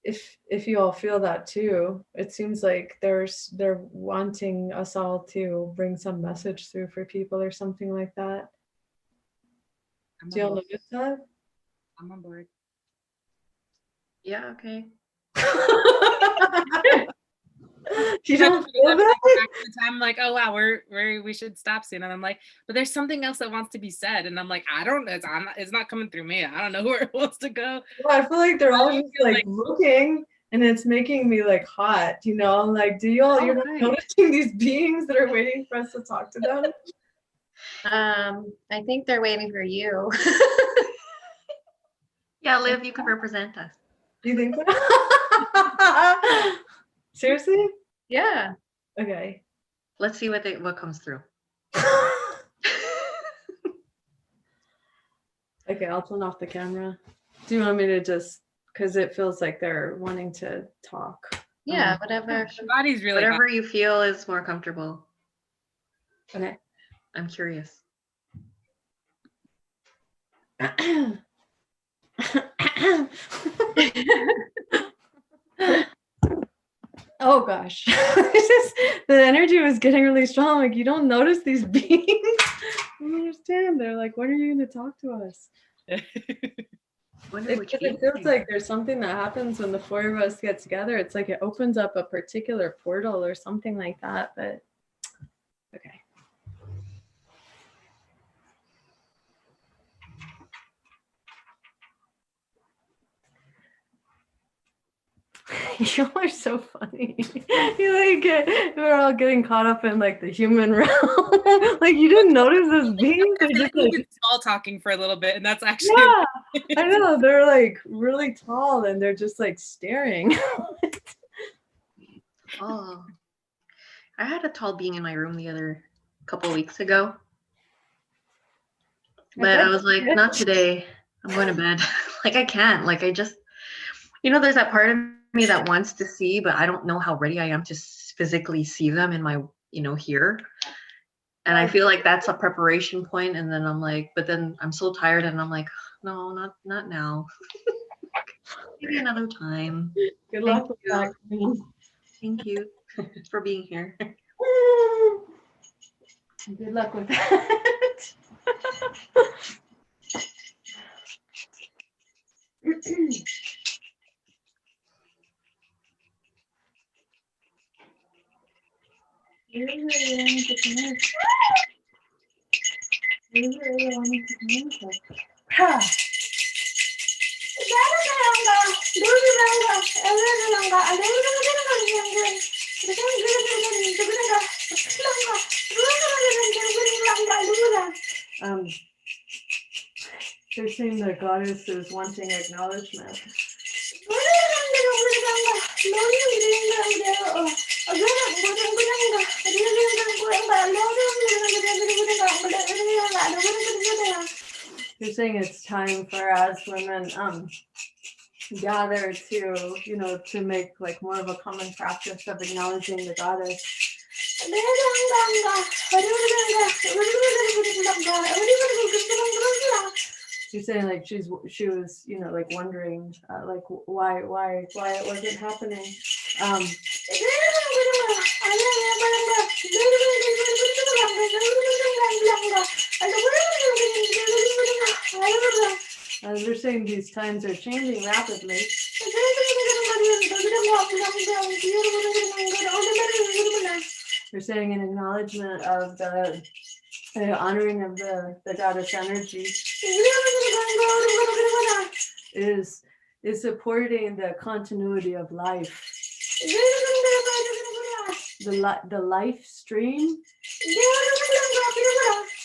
if you all feel that too, it seems like they're wanting us all to bring some message through for people or something like that. Do you all notice that? I'm on board. Yeah, okay. You don't feel that? I'm like, oh wow, we should stop soon. And I'm like, but there's something else that wants to be said. And I'm like, it's not coming through me. I don't know where it wants to go. Well, I feel like they're all just like looking, and it's making me like hot, you know? I'm like, you're not noticing these beings that are waiting for us to talk to them? I think they're waiting for you. Yeah, Liv, you could represent us. Do you think so? Seriously? Yeah. Okay. Let's see what comes through. Okay, I'll turn off the camera. Do you want me to just, because it feels like they're wanting to talk? Yeah, whatever. The body's really whatever you feel is more comfortable. Okay. I'm curious. Oh gosh. The energy was getting really strong. Like, you don't notice these beings. I don't understand. They're like, when are you going to talk to us? It feels like there's something that happens when the four of us get together. It's like it opens up a particular portal or something like that. But okay. You are so funny. We're all getting caught up in like the human realm. Like, you didn't notice those beings? They're just like small talking for a little bit, and that's actually I know, they're like really tall and they're just like staring. Oh, I had a tall being in my room the other couple weeks ago, but I was like, not today. I'm going to bed. Like, I can't. Like, I just, there's that part of me that wants to see, but I don't know how ready I am to physically see them in my, here. And I feel like that's a preparation point. And then I'm like, but then I'm so tired and I'm like, no, not now. Maybe another time. Good luck with that. Thank you for being here. Good luck with that. They're saying the goddess is wanting acknowledgement. saying it's time for us women gather to, to make like more of a common practice of acknowledging the goddess. She's saying like she was like wondering like why it wasn't happening. They're saying these times are changing rapidly. They're saying an acknowledgement of the honoring of the goddess energy is supporting the continuity of life. The life stream,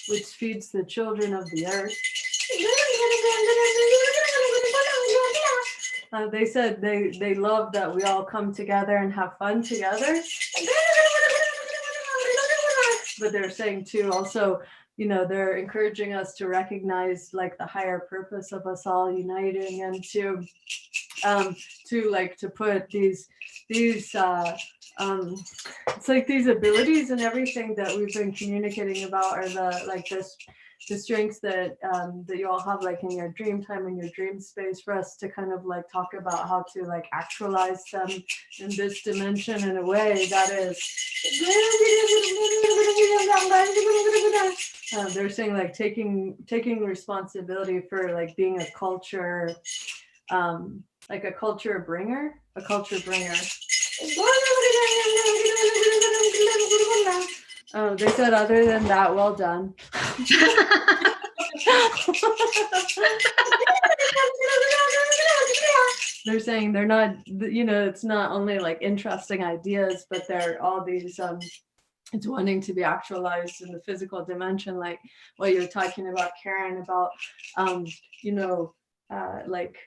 which feeds the children of the earth. They said they love that we all come together and have fun together. But they're saying too, also, they're encouraging us to recognize like the higher purpose of us all uniting, and to put these it's like these abilities and everything that we've been communicating about are the strengths that you all have like in your dream time, in your dream space, for us to kind of like talk about how to like actualize them in this dimension in a way that is they're saying like taking responsibility for like being a culture like a culture bringer. They said other than that, well done. They're saying they're not, it's not only like interesting ideas, but they're all these, it's wanting to be actualized in the physical dimension, like what you're talking about, Karen, about, like,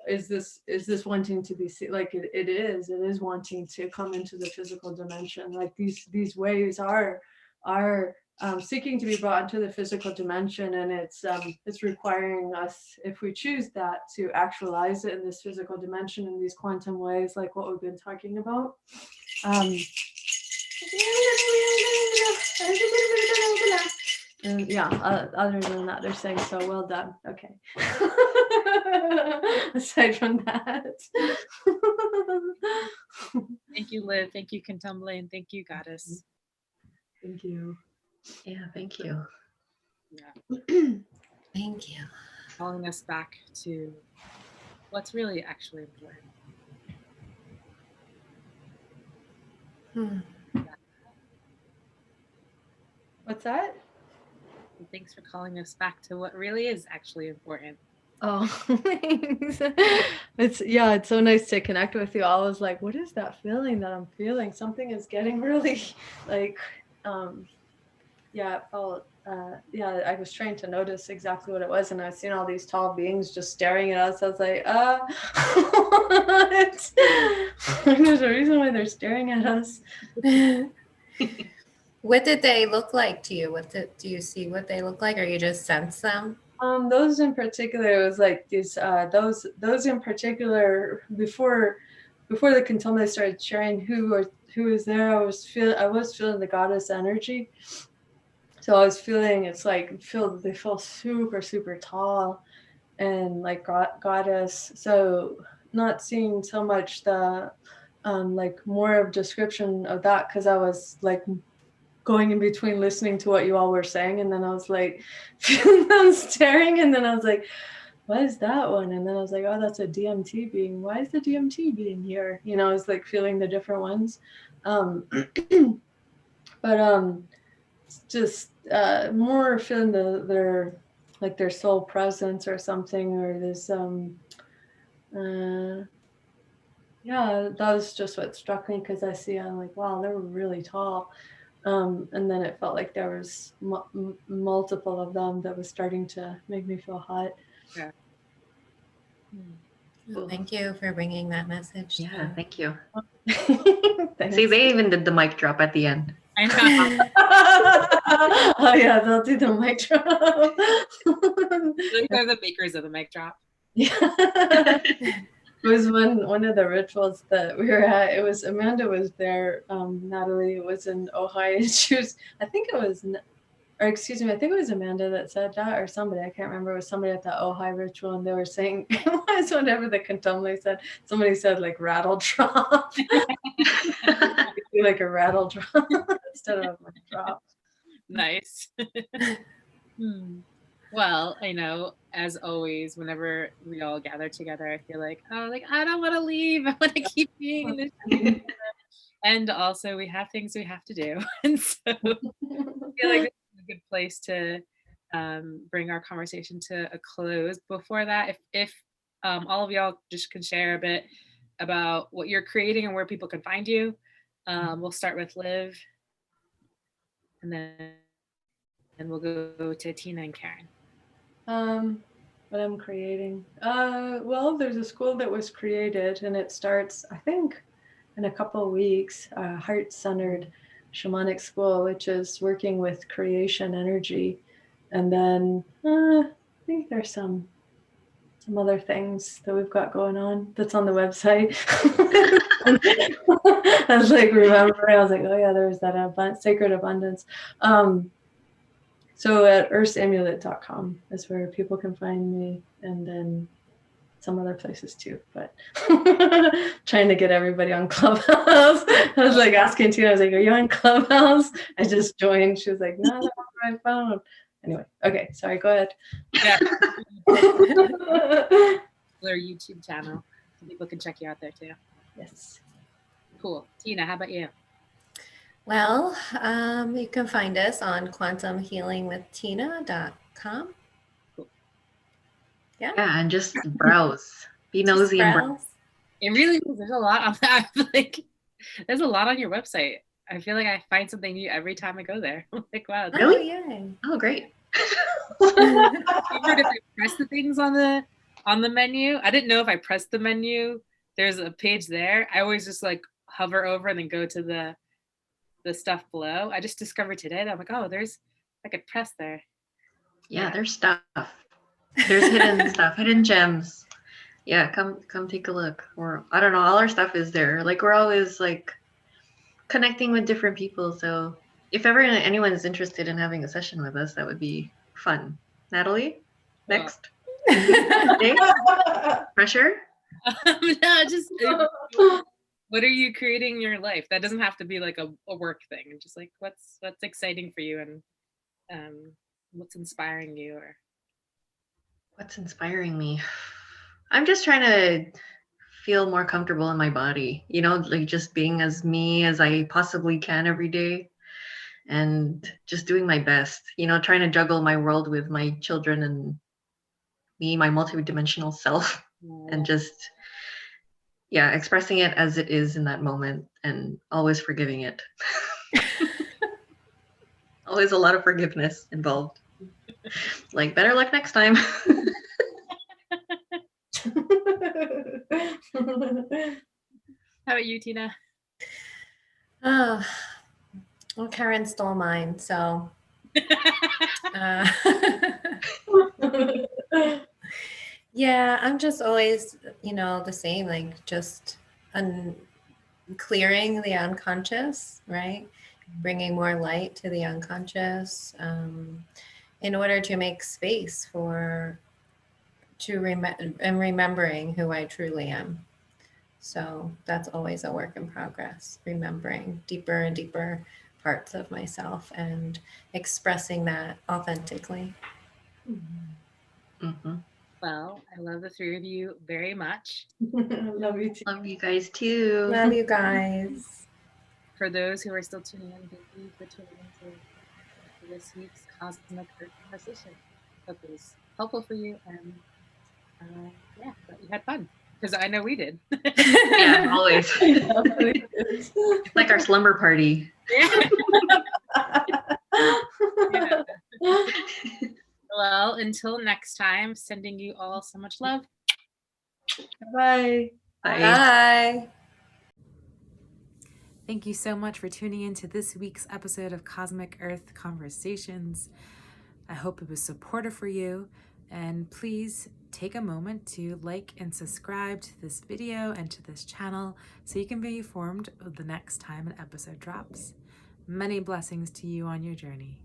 is this wanting to be seen? Like it is wanting to come into the physical dimension. Like these ways are seeking to be brought into the physical dimension, and it's requiring us, if we choose that, to actualize it in this physical dimension in these quantum ways, like what we've been talking about. And yeah, other than that, they're saying so well done. Okay. Aside from that. Thank you, Liv. Thank you, Kontomble, and thank you, Goddess. Thank you. Yeah, thank you. Yeah. Thank you. Calling us back to what's really actually important. What's that? And thanks for calling us back to what really is actually important. Oh, thanks. It's so nice to connect with you. I was like, what is that feeling that I'm feeling? Something is getting really like, it felt, I was trying to notice exactly what it was, and I've seen all these tall beings just staring at us. I was like, there's a reason why they're staring at us. What did they look like to you? Do you see what they look like, or you just sense them? Those in particular, it was like these, those in particular, before the Kontomble started sharing who was there, I was feeling the goddess energy. So I was feeling, it's like, they feel super, super tall and like goddess. So not seeing so much the, like more of description of that, because I was like going in between listening to what you all were saying, and then I was like feeling them staring, and then I was like, what is that one? And then I was like, oh, that's a DMT being. Why is the DMT being here? I was like feeling the different ones. But just more feeling their soul presence or something, or this that was just what struck me, because I'm like, wow, they were really tall. And then it felt like there was multiple of them that was starting to make me feel hot. Yeah. Well, thank you for bringing that message. Yeah, thank you. Thanks. See, they even did the mic drop at the end. I Oh yeah, they'll do the mic drop. They're the makers of the mic drop. Yeah. It was one of the rituals that we were at. It was Amanda was there. Natalie was in Ohio. And she was, I think it was, or excuse me, I think it was Amanda that said that, or somebody, I can't remember. It was somebody at the Ohio ritual, and they were saying it was whatever the Kontomble said. Somebody said like rattle drop, like a rattle drop instead of a mic drop. Nice. Well, I know, as always, whenever we all gather together, I feel like, oh, like I don't want to leave. I want to keep being in this. And also, we have things we have to do, and so I feel like this is a good place to bring our conversation to a close. Before that, if all of y'all just can share a bit about what you're creating and where people can find you. We'll start with Liv, and then we'll go to Tina and Karen. What I'm creating. Well, there's a school that was created, and it starts, I think, in a couple of weeks. Heart-centered shamanic school, which is working with creation energy, and then I think there's some other things that we've got going on that's on the website. I was like, remembering, I was like, oh yeah, there's that sacred abundance. So at earthsamulet.com is where people can find me, and then some other places too, but trying to get everybody on Clubhouse. I was like asking Tina, I was like, are you on Clubhouse? I just joined. She was like, no, that's on my phone. Anyway, okay, sorry, go ahead. Yeah. Their YouTube channel, so people can check you out there too. Yes. Cool. Tina, how about you? Well, you can find us on quantumhealingwithtina.com. Cool. Yeah, and just browse. Be nosy and browse. It really is. There's a lot on that. Like, there's a lot on your website. I feel like I find something new every time I go there. I'm like, wow. Really? Oh, yay. Oh, great. If I press the things on the menu, I didn't know if I pressed the menu, there's a page there. I always just like hover over and then go to the stuff below. I just discovered today that I'm like, oh, I could press there. Yeah, there's stuff. There's hidden stuff, hidden gems. Yeah, come take a look. Or I don't know, all our stuff is there. Like we're always like connecting with different people. So if ever anyone's interested in having a session with us, that would be fun. Natalie, next. Pressure? No, just what are you creating in your life? That doesn't have to be like a work thing. Just like what's exciting for you, and what's inspiring you, or what's inspiring me? I'm just trying to feel more comfortable in my body, like just being as me as I possibly can every day, and just doing my best, trying to juggle my world with my children and me, my multidimensional self, and just expressing it as it is in that moment, and always forgiving it. Always a lot of forgiveness involved. Like, better luck next time. How about you, Tina? Oh, well, Karen stole mine, so. Yeah, I'm just always, the same, like just clearing the unconscious, right? Bringing more light to the unconscious in order to make space remembering who I truly am. So that's always a work in progress, remembering deeper and deeper parts of myself and expressing that authentically. Mm-hmm. Well, I love the three of you very much. Love you too. Love you guys too. Love you guys. For those who are still tuning in, thank you for tuning in to this week's Cosmic Earth Conversation. Hope it was helpful for you, and that you had fun, because I know we did. Yeah, always. It's like our slumber party. Yeah. Well, until next time, sending you all so much love. Bye. Bye. Bye. Thank you so much for tuning in to this week's episode of Cosmic Earth Conversations. I hope it was supportive for you, and please take a moment to like and subscribe to this video and to this channel so you can be informed of the next time an episode drops. Many blessings to you on your journey.